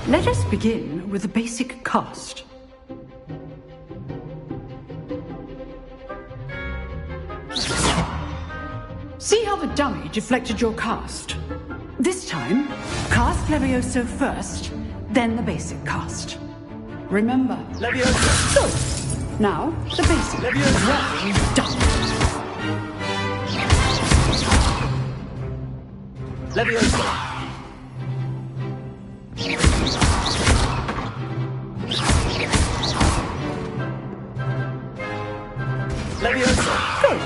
Let us begin with the basic cast. See how the dummy deflected your cast? This time, cast Levioso first, then the basic cast. Remember. Levioso! Good. Now, the basic. Levioso! Well done. Levioso! Levioso! Good.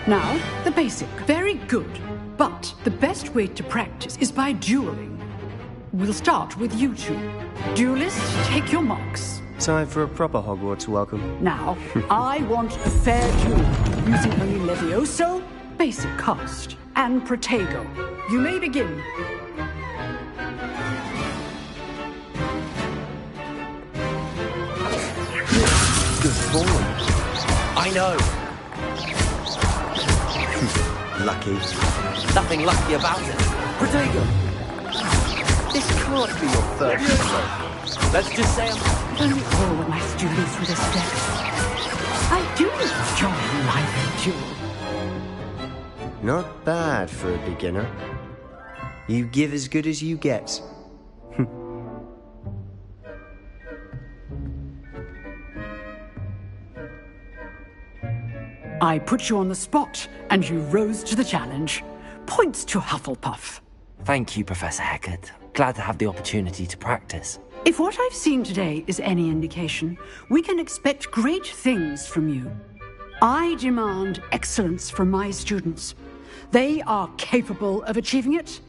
Now, the basic. Very good. But the best way to practice is by dueling. We'll start with you two. Duelists, take your marks. Time for a proper Hogwarts welcome. Now, I want a fair duel, using only Levioso, basic cast, and Protego. You may begin. Good boy. I know. Lucky. Nothing lucky about it. Protego! This can't be your first. Levioso! Let's just say If only all of my students were this deck. I do enjoy a lively duel. Not bad for a beginner. You give as good as you get. I put you on the spot, and you rose to the challenge. Points to Hufflepuff. Thank you, Professor Hecat. Glad to have the opportunity to practice. If what I've seen today is any indication, we can expect great things from you. I demand excellence from my students. They are capable of achieving it,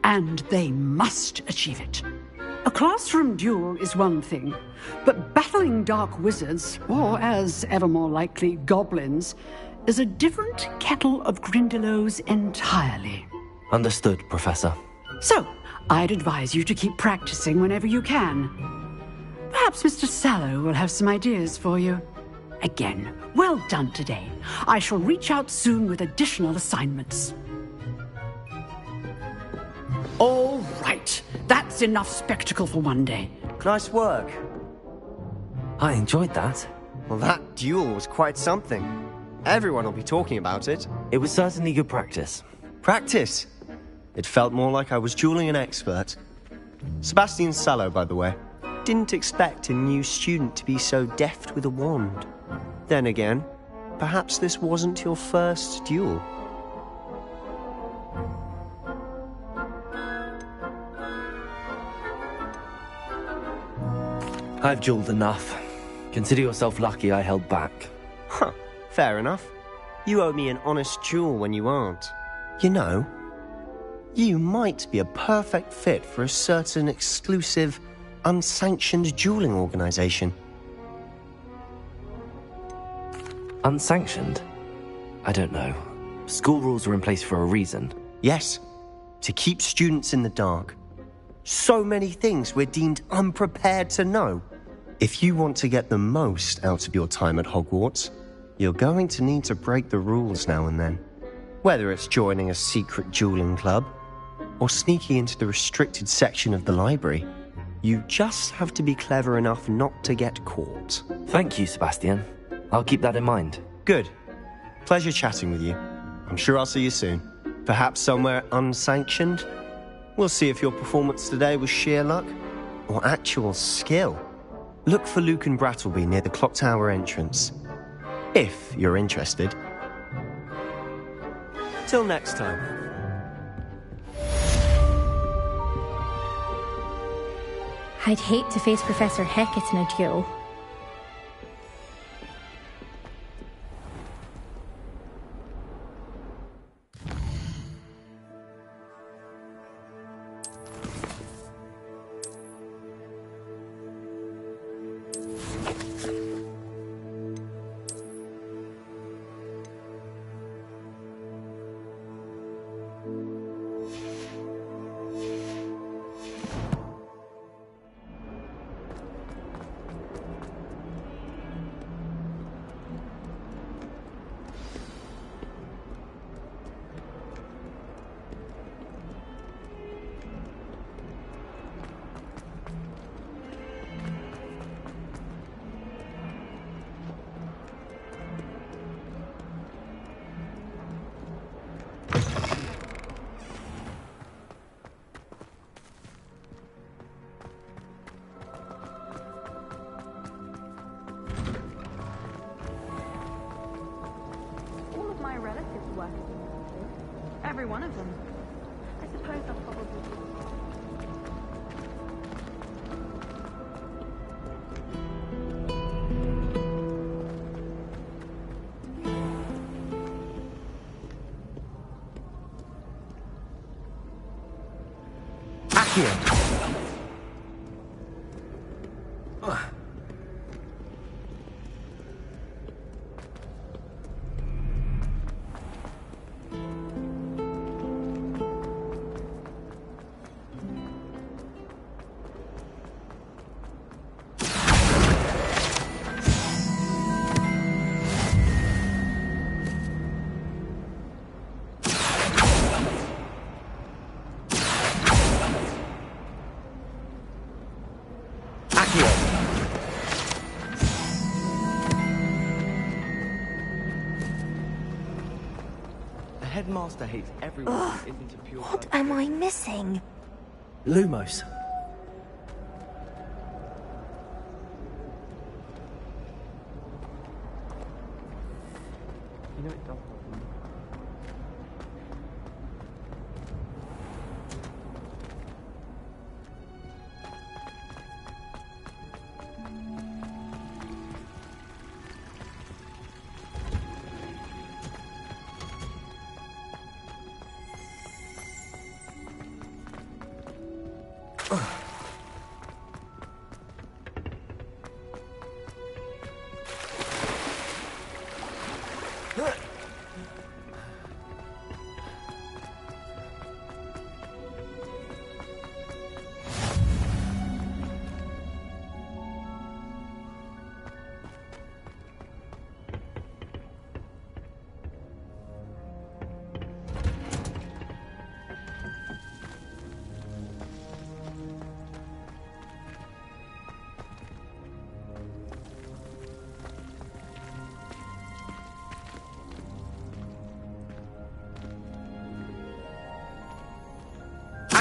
and they must achieve it. A classroom duel is one thing, but battling dark wizards, or as ever more likely, goblins, is a different kettle of Grindylows entirely. Understood, Professor. So, I'd advise you to keep practicing whenever you can. Perhaps Mr. Sallow will have some ideas for you. Again, well done today. I shall reach out soon with additional assignments. All right. That's enough spectacle for one day. Nice work. I enjoyed that. Well, that duel was quite something. Everyone will be talking about it. It was certainly good practice. Practice? It felt more like I was dueling an expert. Sebastian Sallow, by the way. Didn't expect a new student to be so deft with a wand. Then again, perhaps this wasn't your first duel. I've dueled enough. Consider yourself lucky I held back. Huh, fair enough. You owe me an honest duel when you aren't. You know, you might be a perfect fit for a certain exclusive, unsanctioned dueling organization. Unsanctioned? I don't know. School rules are in place for a reason. Yes, to keep students in the dark. So many things we're deemed unprepared to know. If you want to get the most out of your time at Hogwarts, you're going to need to break the rules now and then. Whether it's joining a secret dueling club, or sneaking into the restricted section of the library, you just have to be clever enough not to get caught. Thank you, Sebastian. I'll keep that in mind. Good. Pleasure chatting with you. I'm sure I'll see you soon. Perhaps somewhere unsanctioned? We'll see if your performance today was sheer luck or actual skill. Look for Luke and Brattleby near the clock tower entrance, if you're interested. Till next time. I'd hate to face Professor Hecat in a duel. Every one of them. I suppose I'll probably do. Accio! The headmaster hates everyone who isn't a pure What am I missing? Lumos. You know it does.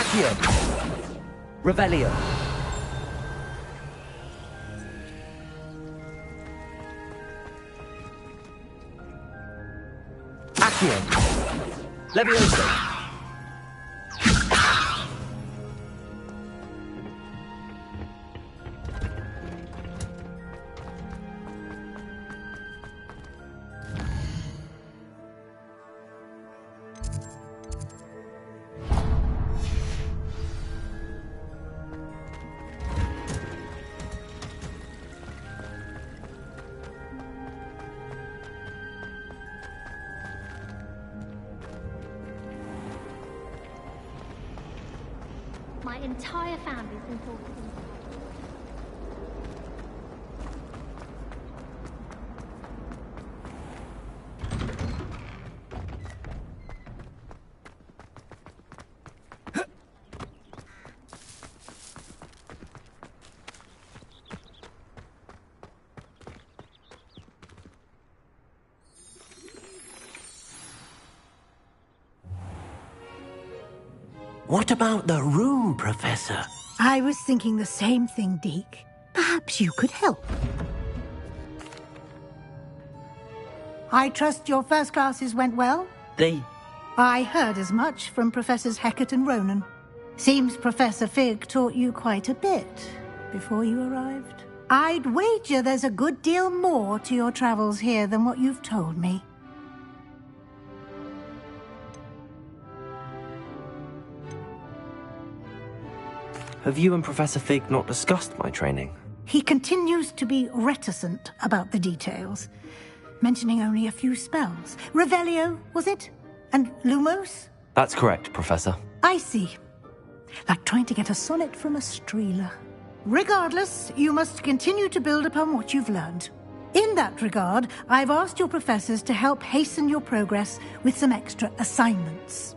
Accio! Revelio! Accio! Levioso! My entire family's been forced into What about the room, Professor? I was thinking the same thing, Deke. Perhaps you could help. I trust your first classes went well? I heard as much from Professors Hecat and Ronan. Seems Professor Fig taught you quite a bit. before you arrived? I'd wager there's a good deal more to your travels here than what you've told me. Have you and Professor Fig not discussed my training? He continues to be reticent about the details, mentioning only a few spells. Revelio, was it? And Lumos? That's correct, Professor. I see. Like trying to get a sonnet from a streeler. Regardless, you must continue to build upon what you've learned. In that regard, I've asked your professors to help hasten your progress with some extra assignments.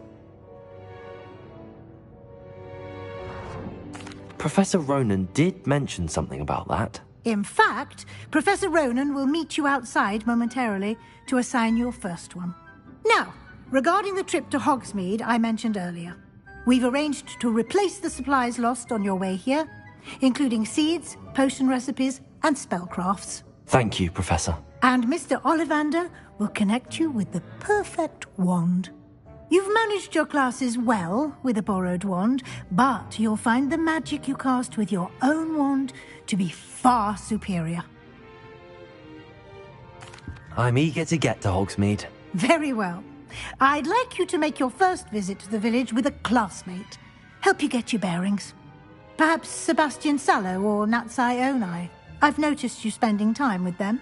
Professor Ronan did mention something about that. In fact, Professor Ronan will meet you outside momentarily to assign your first one. Now, regarding the trip to Hogsmeade I mentioned earlier, we've arranged to replace the supplies lost on your way here, including seeds, potion recipes, and spellcrafts. Thank you, Professor. And Mr. Ollivander will connect you with the perfect wand. You've managed your classes well with a borrowed wand, but you'll find the magic you cast with your own wand to be far superior. I'm eager to get to Hogsmeade. Very well. I'd like you to make your first visit to the village with a classmate. Help you get your bearings. Perhaps Sebastian Sallow or Natsai Onai. I've noticed you spending time with them.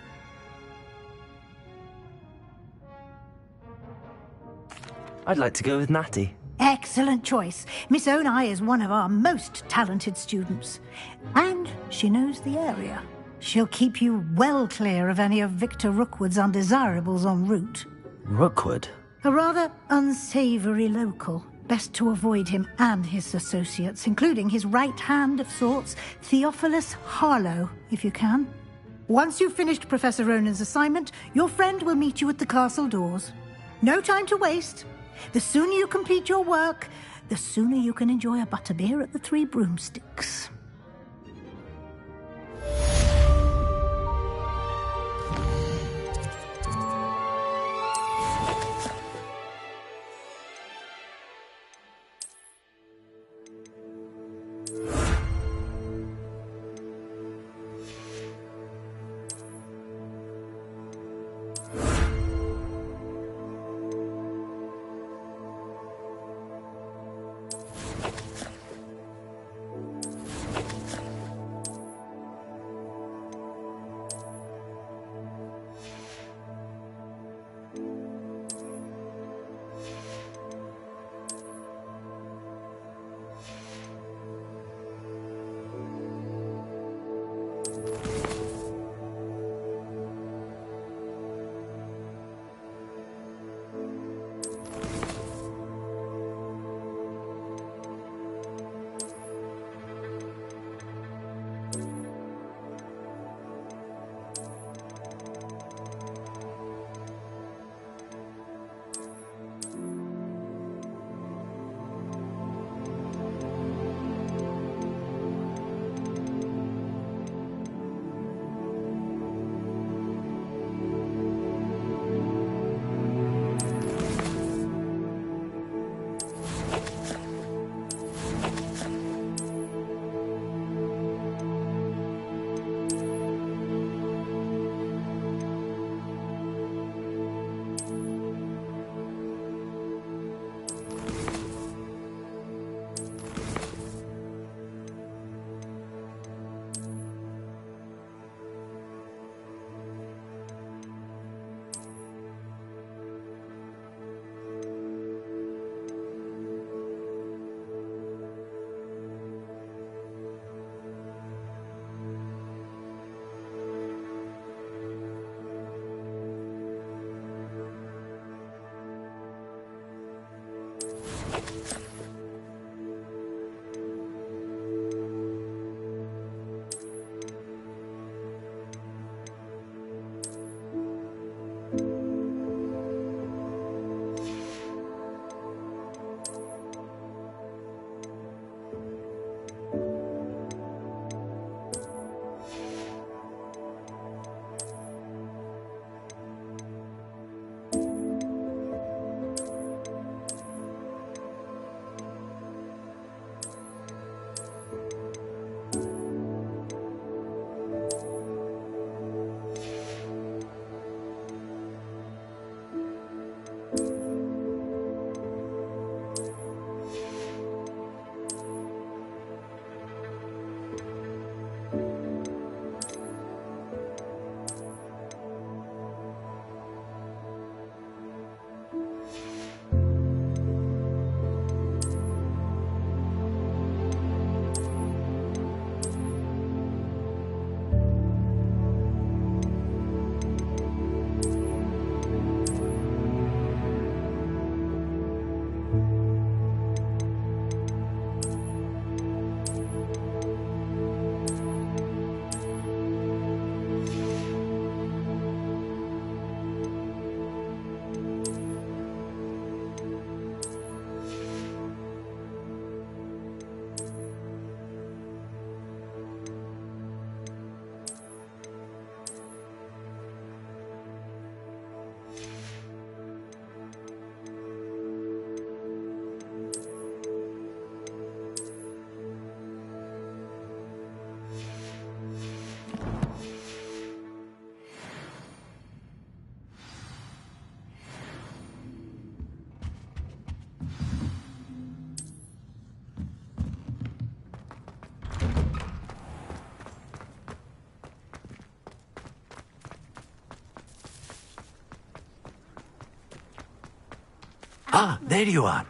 I'd like to go with Natty. Excellent choice. Miss Onai is one of our most talented students. And she knows the area. She'll keep you well clear of any of Victor Rookwood's undesirables en route. Rookwood? A rather unsavoury local. Best to avoid him and his associates, including his right hand of sorts, Theophilus Harlow, if you can. Once you've finished Professor Ronan's assignment, your friend will meet you at the castle doors. No time to waste. The sooner you complete your work, the sooner you can enjoy a butterbeer at the Three Broomsticks. Ah, there you are.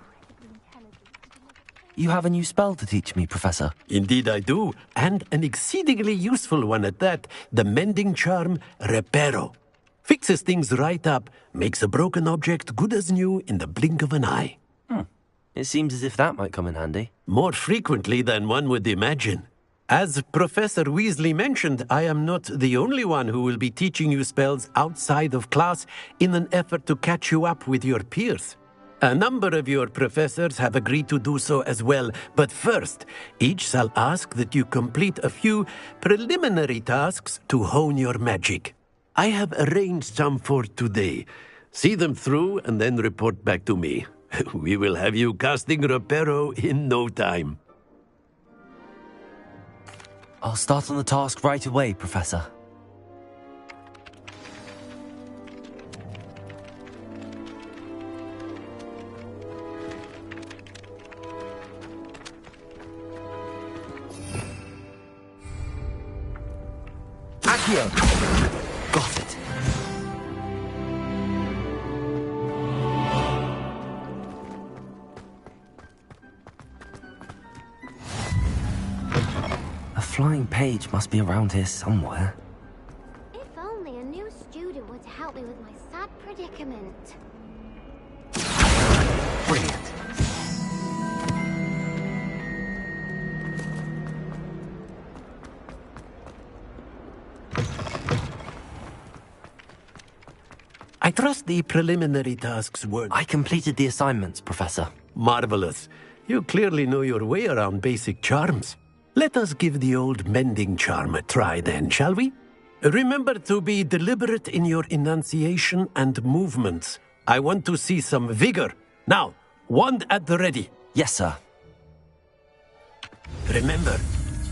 You have a new spell to teach me, Professor. Indeed I do, and an exceedingly useful one at that. The mending charm, Reparo. Fixes things right up, makes a broken object good as new in the blink of an eye. It seems as if that might come in handy. More frequently than one would imagine. As Professor Weasley mentioned, I am not the only one who will be teaching you spells outside of class in an effort to catch you up with your peers. A number of your professors have agreed to do so as well, but first, each shall ask that you complete a few preliminary tasks to hone your magic. I have arranged some for today. See them through and then report back to me. We will have you casting Reparo in no time. I'll start on the task right away, Professor. Accio! Got it. A flying page must be around here somewhere. If only a new student were to help me with my sad predicament. Brilliant. I trust the preliminary tasks were... I completed the assignments, Professor. Marvelous. You clearly know your way around basic charms. Let us give the old mending charm a try then, shall we? Remember to be deliberate in your enunciation and movements. I want to see some vigor. Now, wand at the ready. Yes, sir. Remember,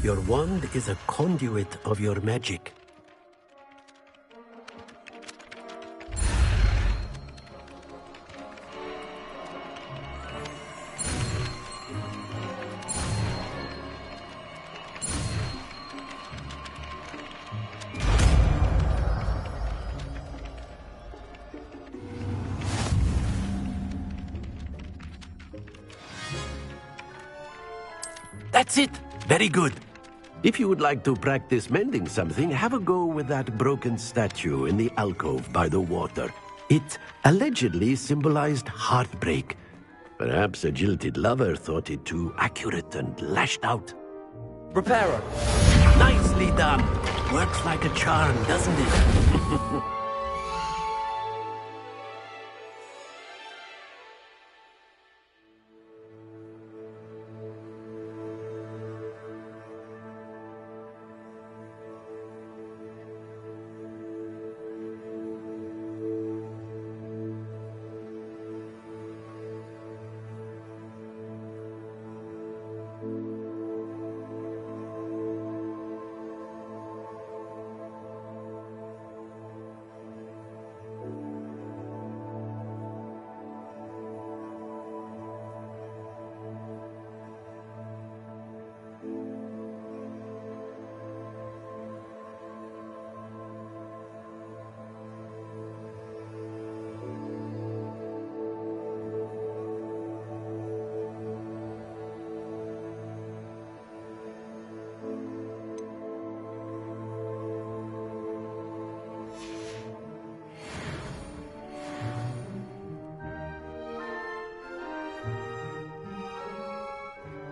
your wand is a conduit of your magic. That's it! Very good. If you would like to practice mending something, have a go with that broken statue in the alcove by the water. It allegedly symbolized heartbreak. Perhaps a jilted lover thought it too accurate and lashed out. Reparo! Nicely done! Works like a charm, doesn't it?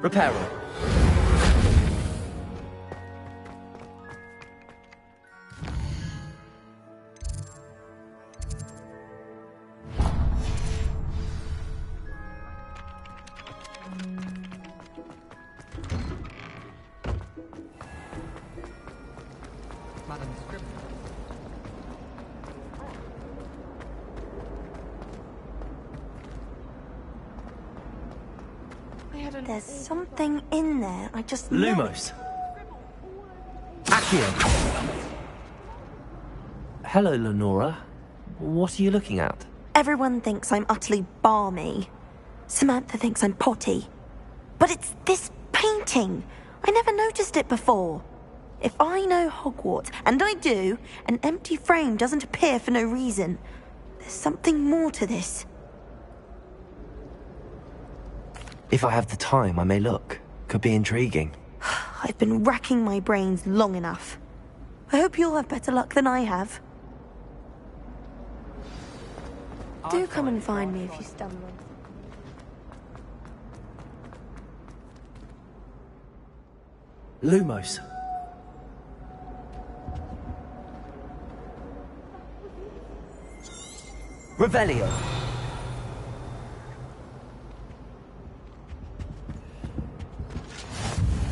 Reparo. Madam Scribner. There's something in there. I just know. Lumos. Accio. Hello, Lenora. What are you looking at? Everyone thinks I'm utterly balmy. Samantha thinks I'm potty. But it's this painting. I never noticed it before. If I know Hogwarts, and I do, an empty frame doesn't appear for no reason. There's something more to this. If I have the time, I may look. Could be intriguing. I've been racking my brains long enough. I hope you'll have better luck than I have. Do come and find me if you stumble. Lumos. Revelio.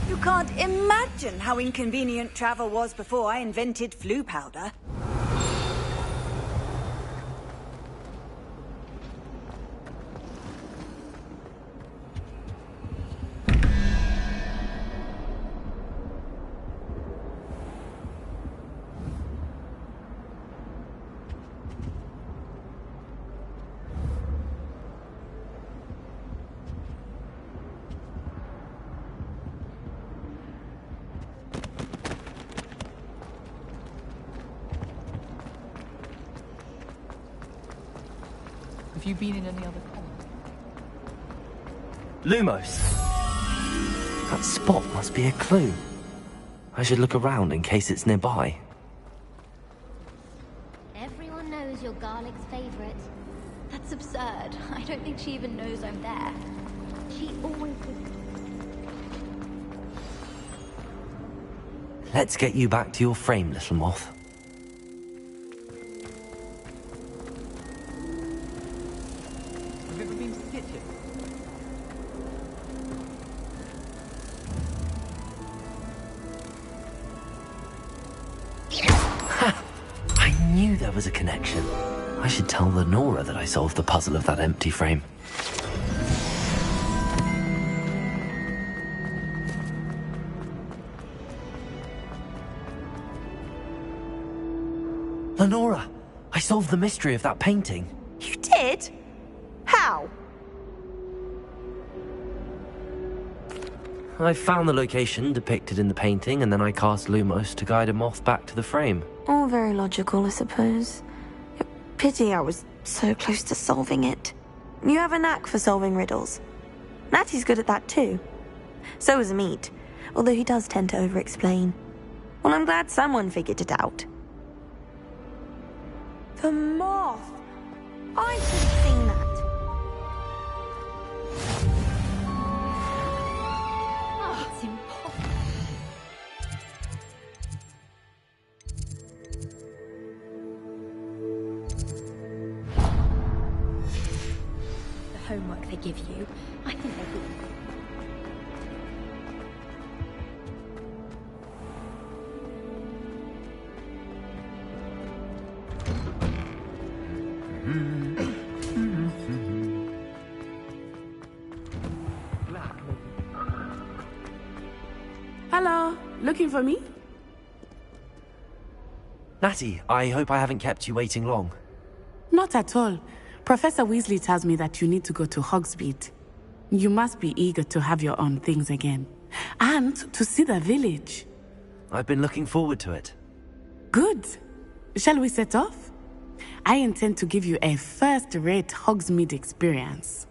You can't imagine how inconvenient travel was before I invented flu powder. Have you been in any other colony? Lumos. That spot must be a clue. I should look around in case it's nearby. Everyone knows you're Garlic's favorite. That's absurd. I don't think she even knows I'm there. She always is. Let's get you back to your frame, little moth. Have you ever been to the kitchen? I knew there was a connection. I should tell Lenora that I solved the puzzle of that empty frame. Lenora, I solved the mystery of that painting. You did? How? I found the location depicted in the painting, and then I cast Lumos to guide a moth back to the frame. All very logical, I suppose. Pity I was so close to solving it. You have a knack for solving riddles. Natty's good at that too. So is Meat, although he does tend to over-explain. Well, I'm glad someone figured it out. The moth! I should have seen that. Oh, it's impossible. The homework they give you, I think they're good. Hello, looking for me? Natty, I hope I haven't kept you waiting long. Not at all. Professor Weasley tells me that you need to go to Hogsmeade. You must be eager to have your own things again. And to see the village. I've been looking forward to it. Good. Shall we set off? I intend to give you a first-rate Hogsmeade experience.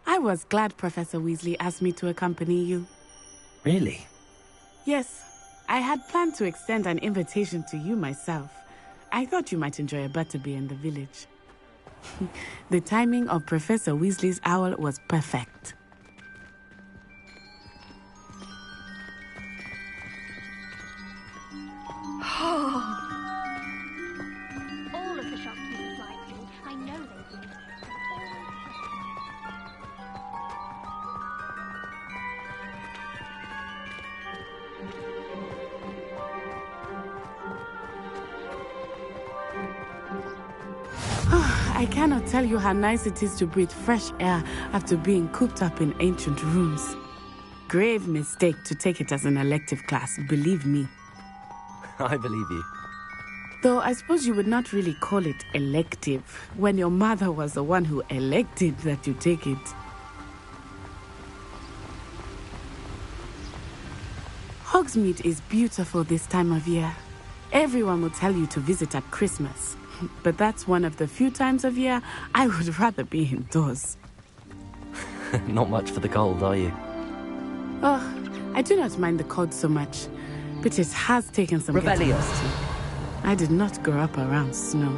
I was glad Professor Weasley asked me to accompany you. Really? Yes, I had planned to extend an invitation to you myself. I thought you might enjoy a butterbeer in the village. The timing of Professor Weasley's owl was perfect. All of the shopkeepers like me. I know they do. I cannot tell you how nice it is to breathe fresh air after being cooped up in ancient rooms. grave mistake to take it as an elective class, believe me. I believe you. Though I suppose you would not really call it elective when your mother was the one who elected that you take it. Hogsmeade is beautiful this time of year. Everyone will tell you to visit at Christmas, but that's one of the few times of year I would rather be indoors. Not much for the cold, are you? Oh, I do not mind the cold so much, but it has taken some getting Revelio. used to. I did not grow up around snow.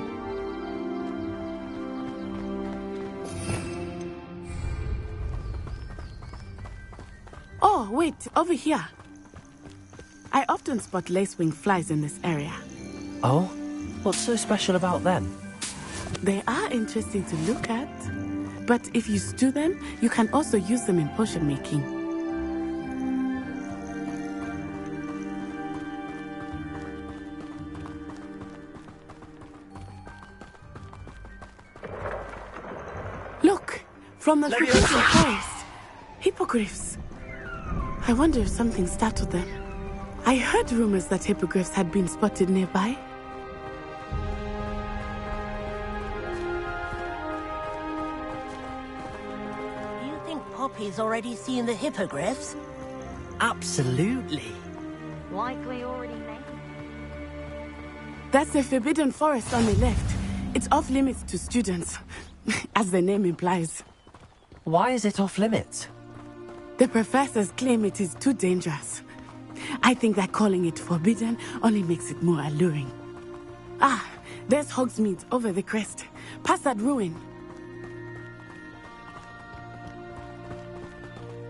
Oh, wait, over here. I often spot lacewing flies in this area. Oh? What's so special about them? They are interesting to look at, but if you stew them, you can also use them in potion making. Look, from the forbidden forest, hippogriffs. I wonder if something startled them. I heard rumors that hippogriffs had been spotted nearby. Do you think Poppy's already seen the hippogriffs? Absolutely. Likely already made. That's the forbidden forest on the left. It's off limits to students, as the name implies. Why is it off limits? The professors claim it is too dangerous. I think that calling it forbidden only makes it more alluring. Ah, there's Hogsmeade over the crest, past that ruin.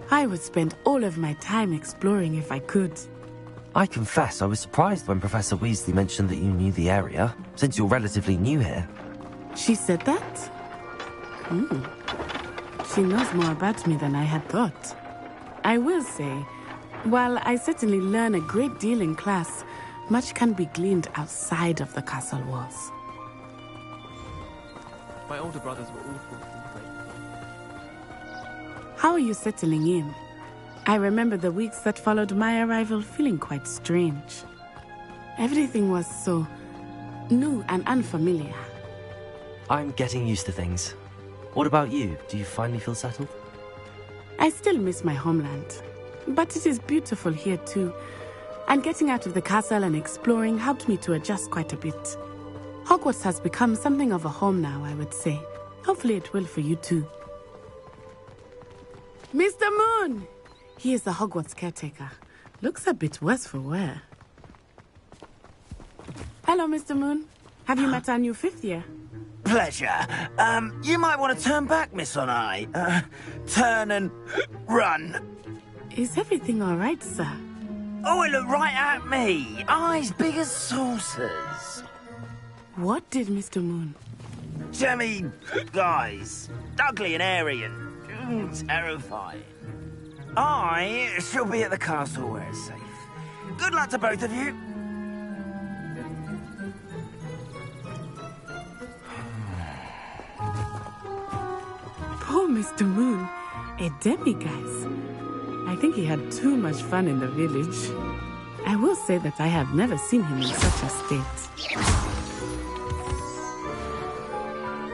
I would spend all of my time exploring if I could. I confess I was surprised when Professor Weasley mentioned that you knew the area, since you're relatively new here. She said that? She knows more about me than I had thought. I will say, while I certainly learn a great deal in class, much can be gleaned outside of the castle walls. My older brothers were all forced into break. How are you settling in? I remember the weeks that followed my arrival feeling quite strange. Everything was so new and unfamiliar. I'm getting used to things. What about you? Do you finally feel settled? I still miss my homeland, but it is beautiful here too. And getting out of the castle and exploring helped me to adjust quite a bit. Hogwarts has become something of a home now, I would say. Hopefully it will for you too. Mr. Moon! He is the Hogwarts caretaker. Looks a bit worse for wear. Hello, Mr. Moon. Have you met our new fifth year? Pleasure. You might want to turn back, Miss Onai. Turn and run. Is everything all right, sir? Oh, it looked right at me. Eyes big as saucers. What did Mr. Moon? Jemmy, guys. Ugly and airy and terrifying. I shall be at the castle where it's safe. Good luck to both of you. Poor Mr. Moon, a demiguise. I think he had too much fun in the village. I will say that I have never seen him in such a state.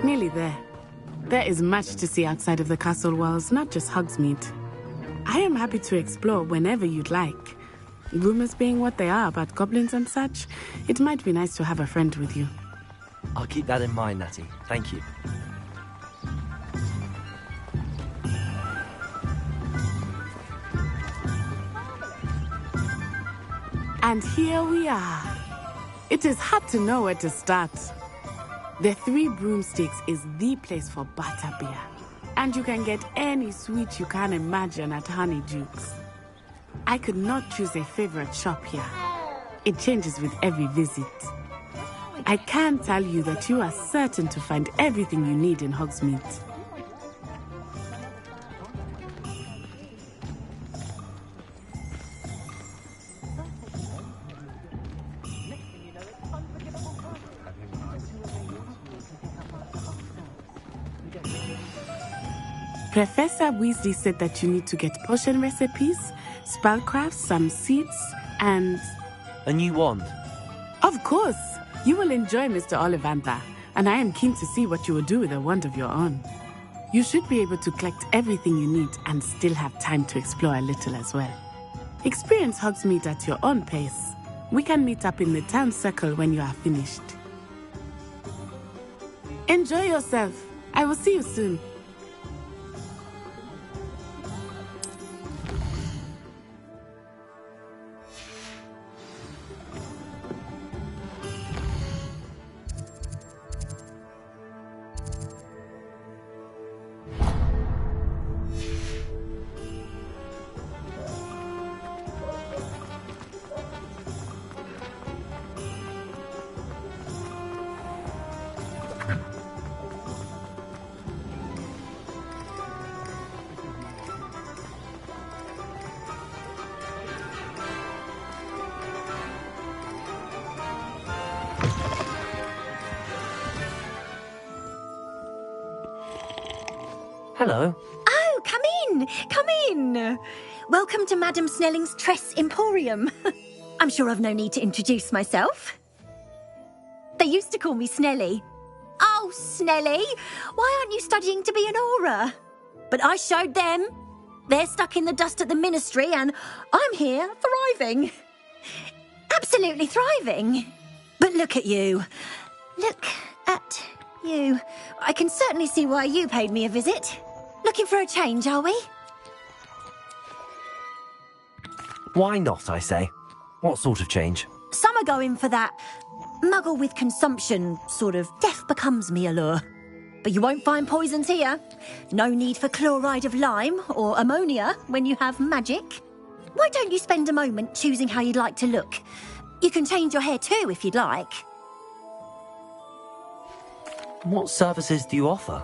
Nearly there. There is much to see outside of the castle walls, not just Hogsmeade. I am happy to explore whenever you'd like. Rumors being what they are about goblins and such, it might be nice to have a friend with you. I'll keep that in mind, Natty. Thank you. And here we are. It is hard to know where to start. The Three Broomsticks is the place for butterbeer. And you can get any sweet you can imagine at Honeydukes. I could not choose a favorite shop here. It changes with every visit. I can tell you that you are certain to find everything you need in Hogsmeade. Professor Weasley said that you need to get potion recipes, spellcrafts, some seeds, and... A new wand? Of course! You will enjoy Mr. Ollivander, and I am keen to see what you will do with a wand of your own. You should be able to collect everything you need and still have time to explore a little as well. Experience Hogsmeade at your own pace. We can meet up in the town circle when you are finished. Enjoy yourself. I will see you soon. Hello. Oh, come in! Come in! Welcome to Madame Snelling's Tress Emporium. I'm sure I've no need to introduce myself. They used to call me Snelly. Oh, Snelly, why aren't you studying to be an Auror? But I showed them. They're stuck in the dust at the Ministry and I'm here thriving. Absolutely thriving. But look at you. Look at you. I can certainly see why you paid me a visit. Looking for a change, are we? Why not, I say? What sort of change? Some are going for that muggle with consumption, sort of death becomes me allure. But you won't find poisons here. No need for chloride of lime or ammonia when you have magic. Why don't you spend a moment choosing how you'd like to look? You can change your hair too if you'd like. What services do you offer?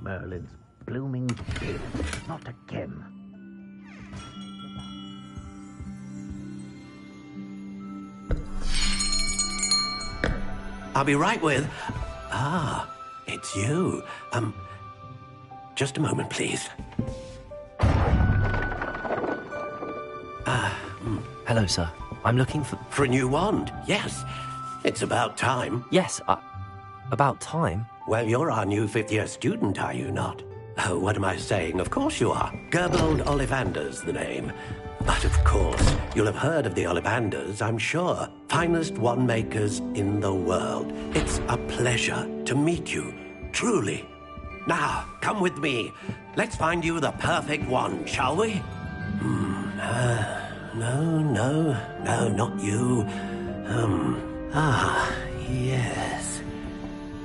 Merlin's blooming kid. Not again. I'll be right with... Ah, it's you. Just a moment, please. Hello, sir. I'm looking for... For a new wand, yes. It's about time. Yes, about time? Well, you're our new fifth-year student, are you not? Oh, what am I saying? Of course you are. Gerbold Ollivander's the name. But of course, you'll have heard of the Ollivanders, I'm sure. Finest wand makers in the world. It's a pleasure to meet you, truly. Now, come with me. Let's find you the perfect wand, shall we? No, not you.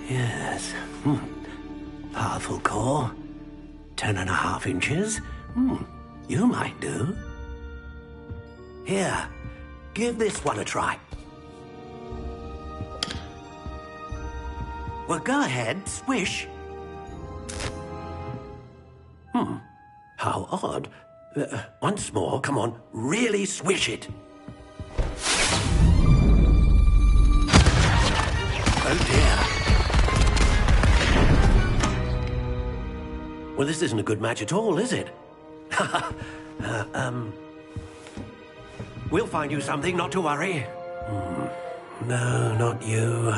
Yes. Powerful core. 10.5 inches. You might do. Here, give this one a try. Well, go ahead, swish. How odd. Once more, come on, really swish it. Oh dear. Well, this isn't a good match at all, is it? We'll find you something, not to worry. No, not you.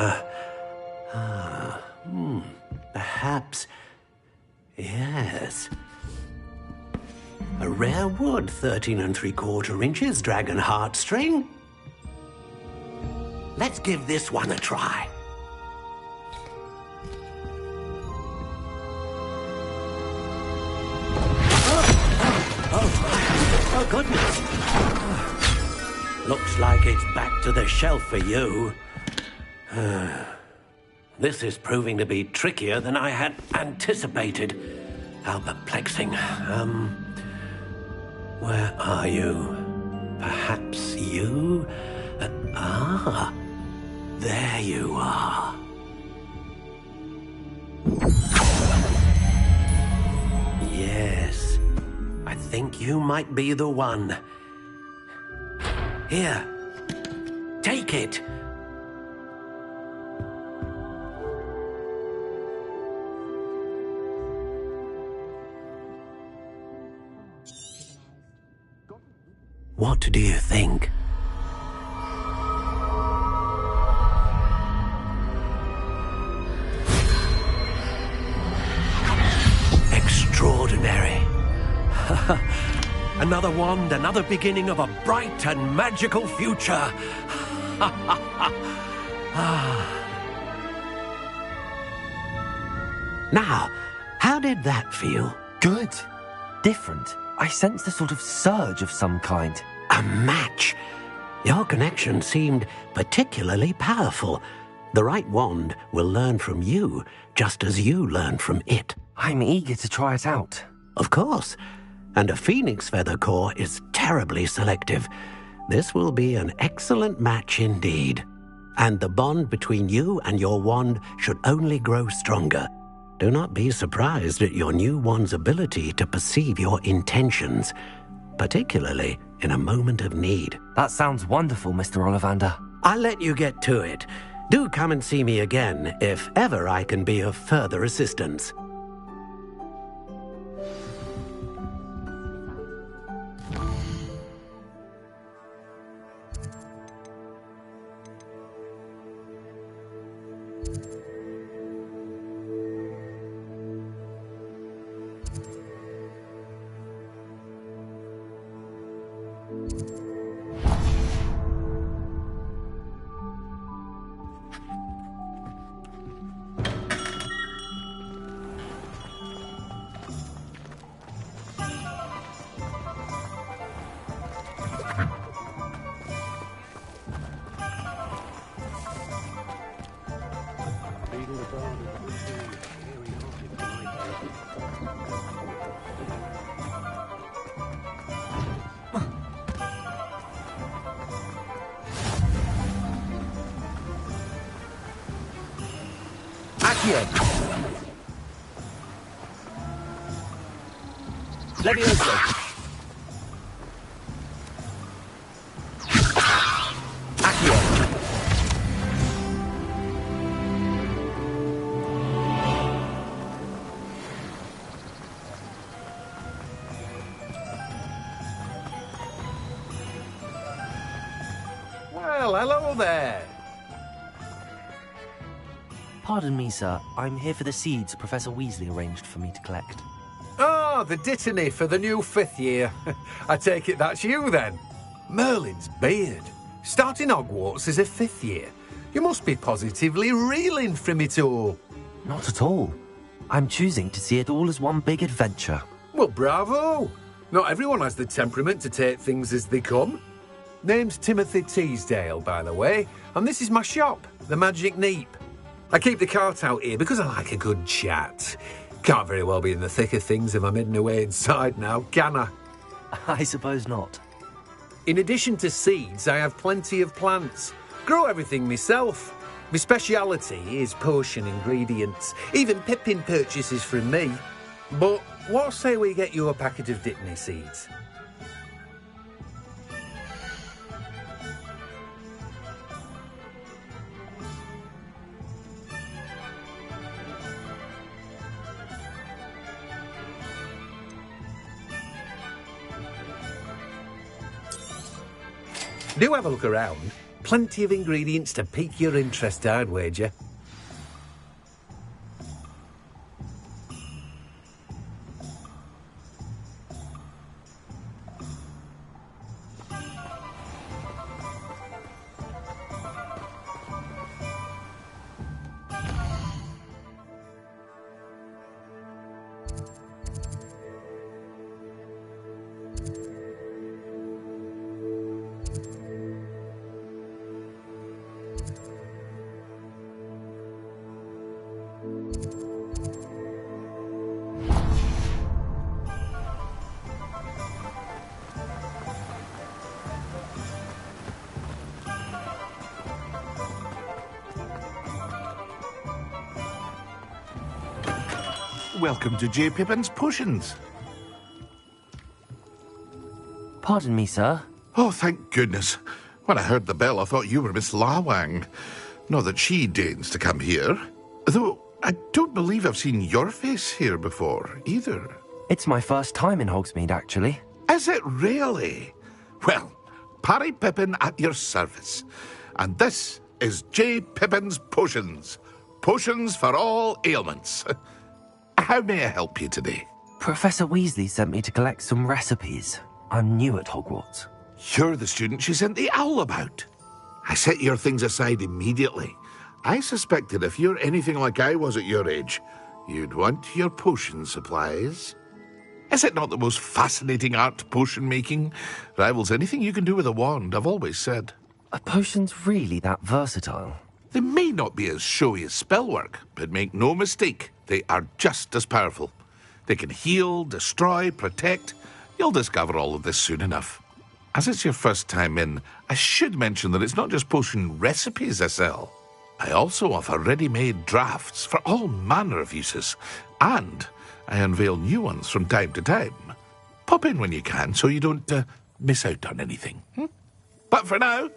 Perhaps. Yes. A rare wood, 13 3/4 inches, dragon heartstring. Let's give this one a try. Oh, goodness. Looks like it's back to the shelf for you. This is proving to be trickier than I had anticipated. How perplexing. Where are you? Perhaps you? There you are. Yes, I think you might be the one. Here, take it. What do you think? Extraordinary. Another wand, another beginning of a bright and magical future. Now, how did that feel? Good. Different. I sensed a sort of surge of some kind. A match. Your connection seemed particularly powerful. The right wand will learn from you, just as you learn from it. I'm eager to try it out. Of course. And a phoenix feather core is terribly selective. This will be an excellent match indeed. And the bond between you and your wand should only grow stronger. Do not be surprised at your new wand's ability to perceive your intentions, particularly in a moment of need. That sounds wonderful, Mr. Ollivander. I'll let you get to it. Do come and see me again if ever I can be of further assistance. Levioso. Well, hello there. Pardon me, sir. I'm here for the seeds Professor Weasley arranged for me to collect. Ah, the dittany for the new 5th year. I take it that's you, then. Merlin's beard. Starting Hogwarts as a 5th year. You must be positively reeling from it all. Not at all. I'm choosing to see it all as one big adventure. Well, bravo. Not everyone has the temperament to take things as they come. Name's Timothy Teasdale, by the way, and this is my shop, the Magic Neep. I keep the cart out here because I like a good chat. Can't very well be in the thick of things if I'm hidden away inside now, can I? I suppose not. In addition to seeds, I have plenty of plants. Grow everything myself. My speciality is potion ingredients. Even Pippin purchases from me. But what say we get you a packet of Dittany seeds? Do have a look around. Plenty of ingredients to pique your interest, I'd wager. Welcome to J. Pippin's Potions. Pardon me, sir. Oh, thank goodness. When I heard the bell, I thought you were Miss Lawang. Not that she deigns to come here. Though, I don't believe I've seen your face here before, either. It's my first time in Hogsmeade, actually. Is it really? Well, Parry Pippin at your service. And this is J. Pippin's Potions. Potions for all ailments. How may I help you today? Professor Weasley sent me to collect some recipes. I'm new at Hogwarts. You're the student she sent the owl about. I set your things aside immediately. I suspected if you're anything like I was at your age, you'd want your potion supplies. Is it not the most fascinating art, potion making? Rivals anything you can do with a wand, I've always said. Are potions really that versatile? They may not be as showy as spellwork, but make no mistake, they are just as powerful. They can heal, destroy, protect. You'll discover all of this soon enough. As it's your first time in, I should mention that it's not just potion recipes I sell. I also offer ready-made drafts for all manner of uses, and I unveil new ones from time to time. Pop in when you can so you don't miss out on anything. But for now,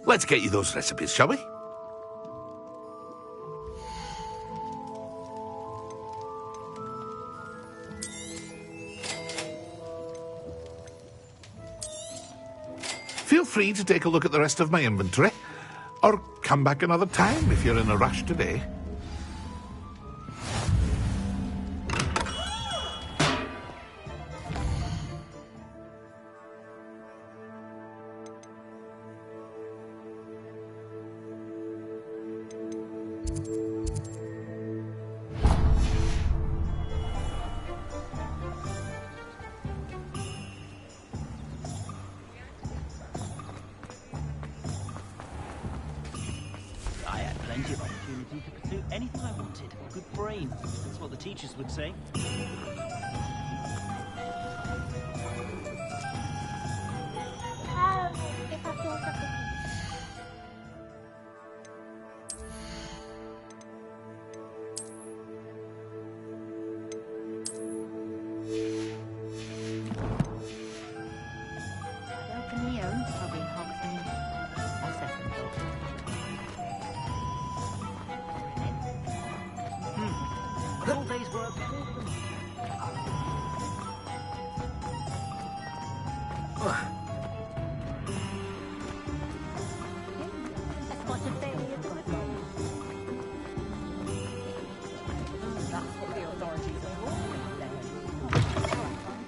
let's get you those recipes, shall we? Feel free to take a look at the rest of my inventory, or come back another time if you're in a rush today. Plenty of opportunity to pursue anything I wanted. Good brains, that's what the teachers would say. All day's work.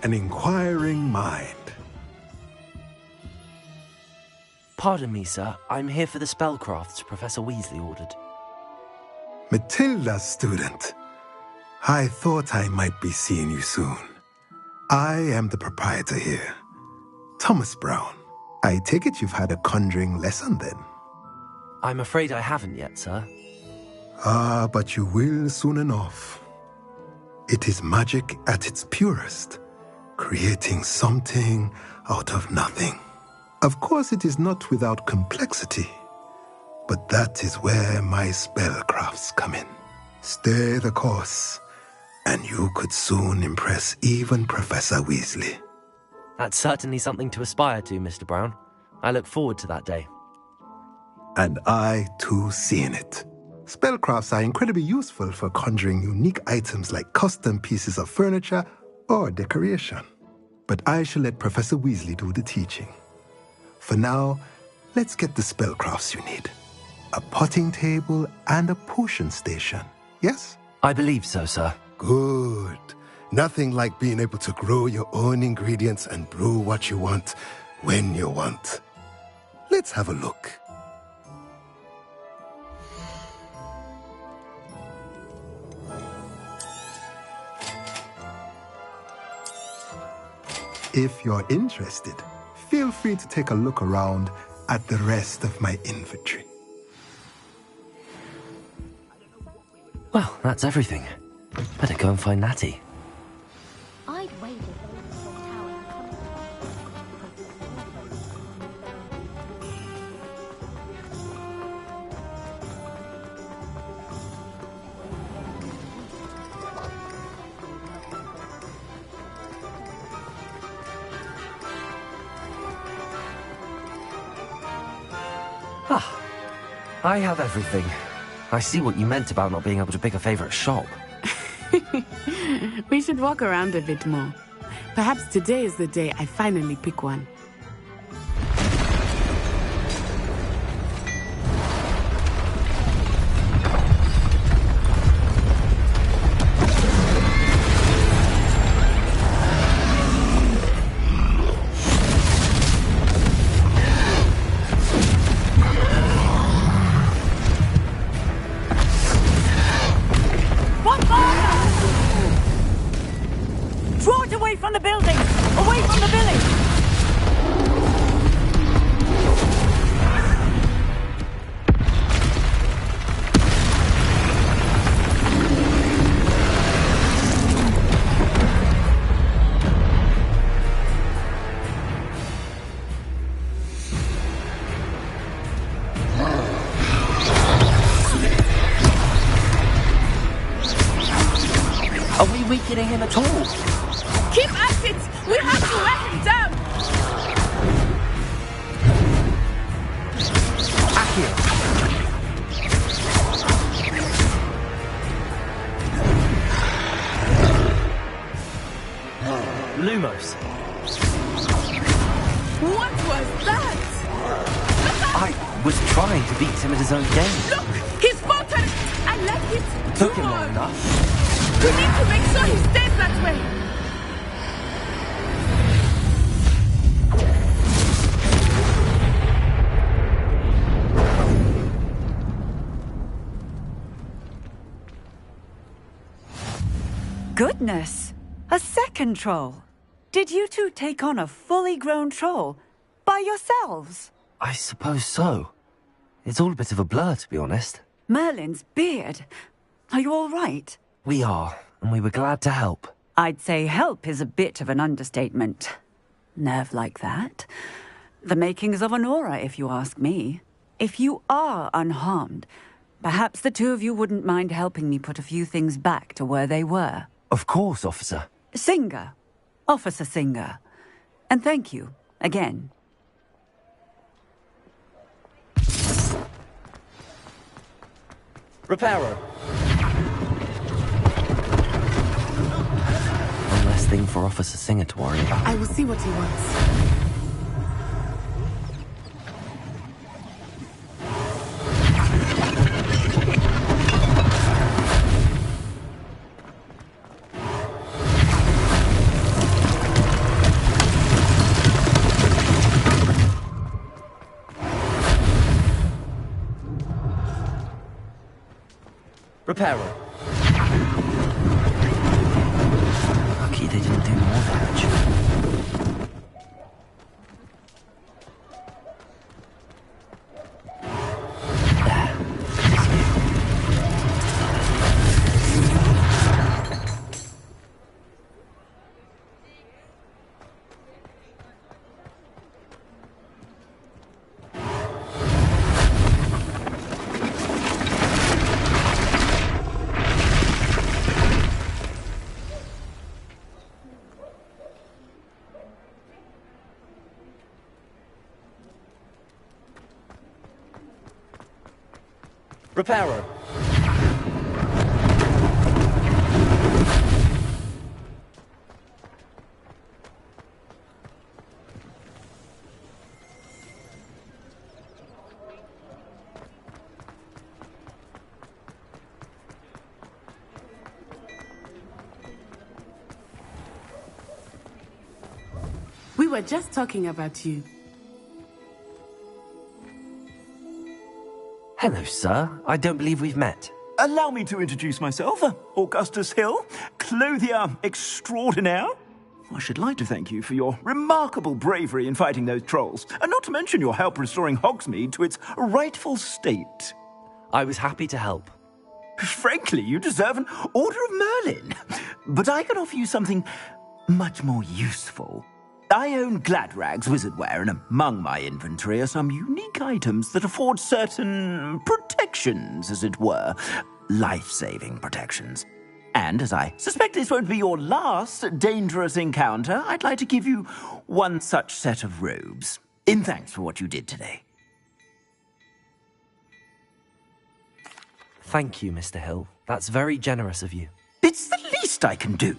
An inquiring mind. Pardon me, sir. I'm here for the spellcrafts Professor Weasley ordered. Matilda's student. I thought I might be seeing you soon. I am the proprietor here, Thomas Brown. I take it you've had a conjuring lesson then? I'm afraid I haven't yet, sir. Ah, but you will soon enough. It is magic at its purest, creating something out of nothing. Of course, it is not without complexity, but that is where my spellcrafts come in. Stay the course, And you could soon impress even Professor Weasley. That's certainly something to aspire to, Mr. Brown. I look forward to that day. And I, too, seen it. Spellcrafts are incredibly useful for conjuring unique items like custom pieces of furniture or decoration. But I shall let Professor Weasley do the teaching. For now, let's get the spellcrafts you need. A potting table and a potion station, yes? I believe so, sir. Good. Nothing like being able to grow your own ingredients and brew what you want, when you want. Let's have a look. If you're interested, feel free to take a look around at the rest of my inventory. Well, that's everything. Better go and find Natty. I'd waited for the tower. Ah, I have everything. I see what you meant about not being able to pick a favorite shop. We should walk around a bit more. Perhaps today is the day I finally pick one. Are we weakening him at all? Keep at it! We have to wear him down! Accio! Lumos! What was that? I was trying to beat him at his own game. Look! He's faltered! I left it! Took him long enough. We need to make sure he stays that way! Goodness! A second troll! Did you two take on a fully grown troll? By yourselves? I suppose so. It's all a bit of a blur, to be honest. Merlin's beard. Are you all right? We are, and we were glad to help. I'd say help is a bit of an understatement. Nerve like that. The makings of an aura, if you ask me. If you are unharmed, perhaps the two of you wouldn't mind helping me put a few things back to where they were. Of course, officer. Singer. Officer Singer. And thank you, again. Reparo. One less thing for Officer Singer to worry about. I will see what he wants. Reparo. Lucky they didn't do more damage. Reparo. We were just talking about you. Hello, sir. I don't believe we've met. Allow me to introduce myself. Augustus Hill, clothier extraordinaire. I should like to thank you for your remarkable bravery in fighting those trolls, and not to mention your help restoring Hogsmeade to its rightful state. I was happy to help. Frankly, you deserve an Order of Merlin. But I can offer you something much more useful. I own Gladrag's wizardware, and among my inventory are some unique items that afford certain protections, as it were. Life-saving protections. And as I suspect this won't be your last dangerous encounter, I'd like to give you one such set of robes, in thanks for what you did today. Thank you, Mr. Hill. That's very generous of you. It's the least I can do.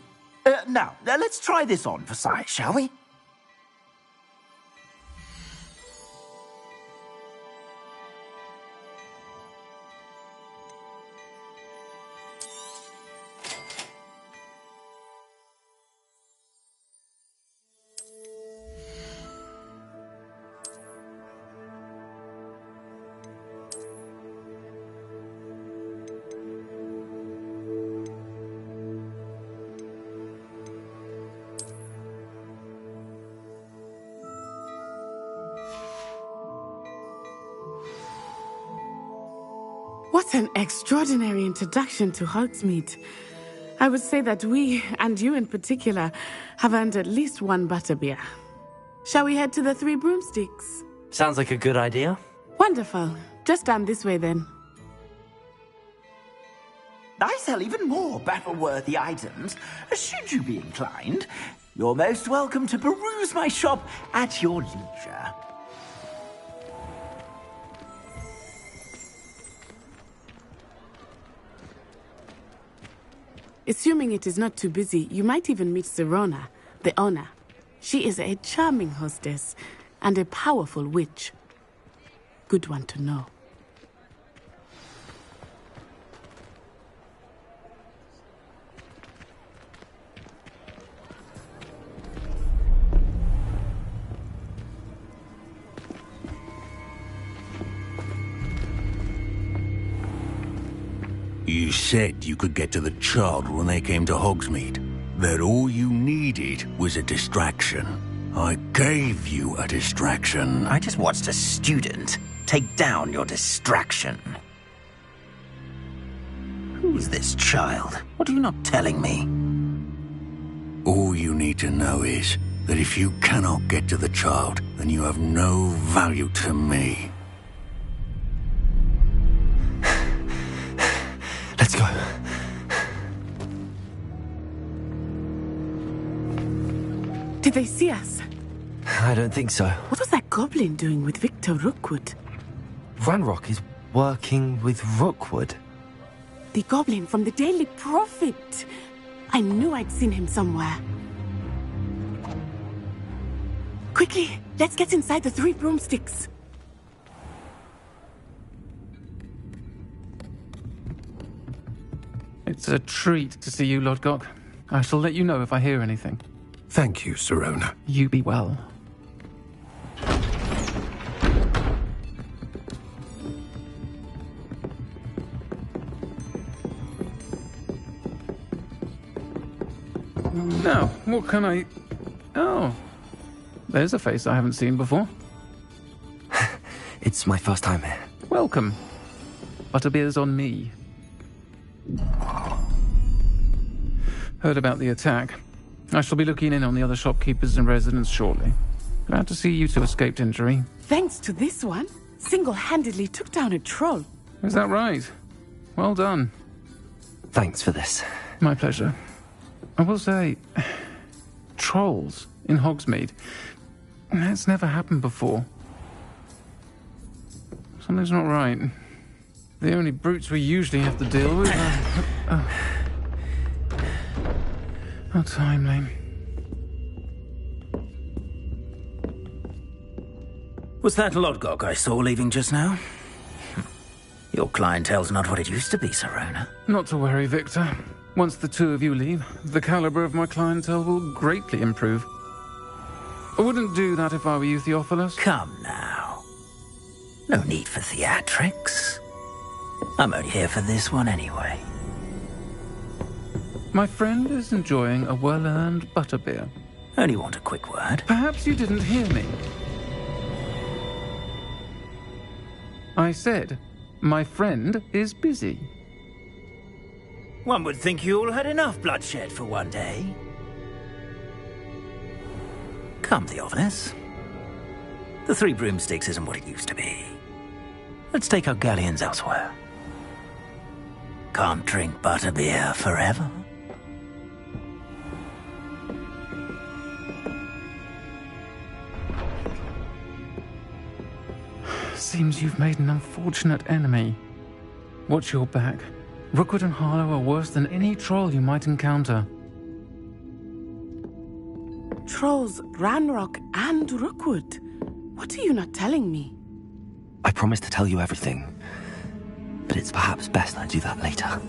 Now, let's try this on for size, shall we? What an extraordinary introduction to Hogsmeade. I would say that we, and you in particular, have earned at least one butterbeer. Shall we head to the Three Broomsticks? Sounds like a good idea. Wonderful. Just down this way then. I sell even more battle-worthy items. Should you be inclined, you're most welcome to peruse my shop at your leisure. Assuming it is not too busy, you might even meet Sirona, the owner. She is a charming hostess and a powerful witch. Good one to know. You said you could get to the child when they came to Hogsmeade. That all you needed was a distraction. I gave you a distraction. I just watched a student take down your distraction. Who's this child? What are you not telling me? All you need to know is that if you cannot get to the child, then you have no value to me. Let's go. Did they see us? I don't think so. What was that goblin doing with Victor Rookwood? Ranrock is working with Rookwood. The goblin from the Daily Prophet. I knew I'd seen him somewhere. Quickly, let's get inside the Three Broomsticks. It's a treat to see you, Lodgok. I shall let you know if I hear anything. Thank you, Sirona. You be well. Now, what can I... Oh, there's a face I haven't seen before. It's my first time here. Welcome. Butterbeer's on me. Heard about the attack. I shall be looking in on the other shopkeepers and residents shortly. Glad to see you two escaped injury. Thanks to this one, single-handedly took down a troll. Is that right? Well done. Thanks for this. My pleasure. I will say, trolls in Hogsmeade. That's never happened before. Something's not right. The only brutes we usually have to deal with are... How timely. Was that Lodgok I saw leaving just now? Your clientele's not what it used to be, Serona. Not to worry, Victor. Once the two of you leave, the caliber of my clientele will greatly improve. I wouldn't do that if I were you, Theophilus. Come now. No need for theatrics. I'm only here for this one anyway. My friend is enjoying a well-earned butterbeer. Only want a quick word. Perhaps you didn't hear me. I said, my friend is busy. One would think you all had enough bloodshed for one day. Come, Theophilus. The Three Broomsticks isn't what it used to be. Let's take our galleons elsewhere. Can't drink butterbeer forever. Seems you've made an unfortunate enemy. Watch your back. Rookwood and Harlow are worse than any troll you might encounter. Trolls, Ranrock, and Rookwood. What are you not telling me? I promised to tell you everything, but it's perhaps best I do that later.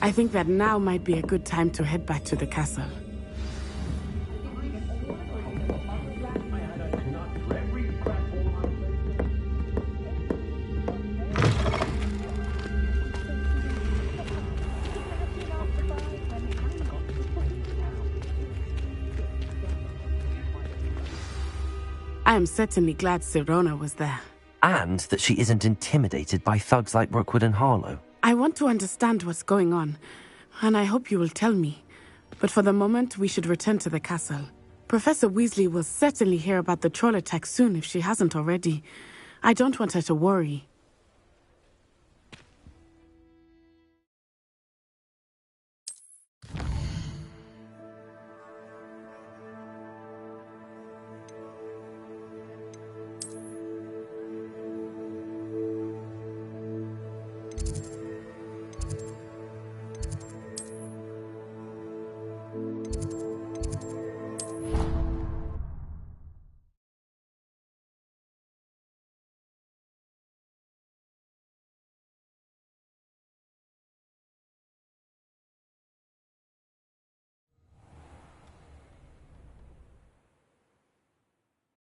I think that now might be a good time to head back to the castle. I am certainly glad Serona was there. And that she isn't intimidated by thugs like Rookwood and Harlow. I want to understand what's going on, and I hope you will tell me. But for the moment, we should return to the castle. Professor Weasley will certainly hear about the troll attack soon if she hasn't already. I don't want her to worry.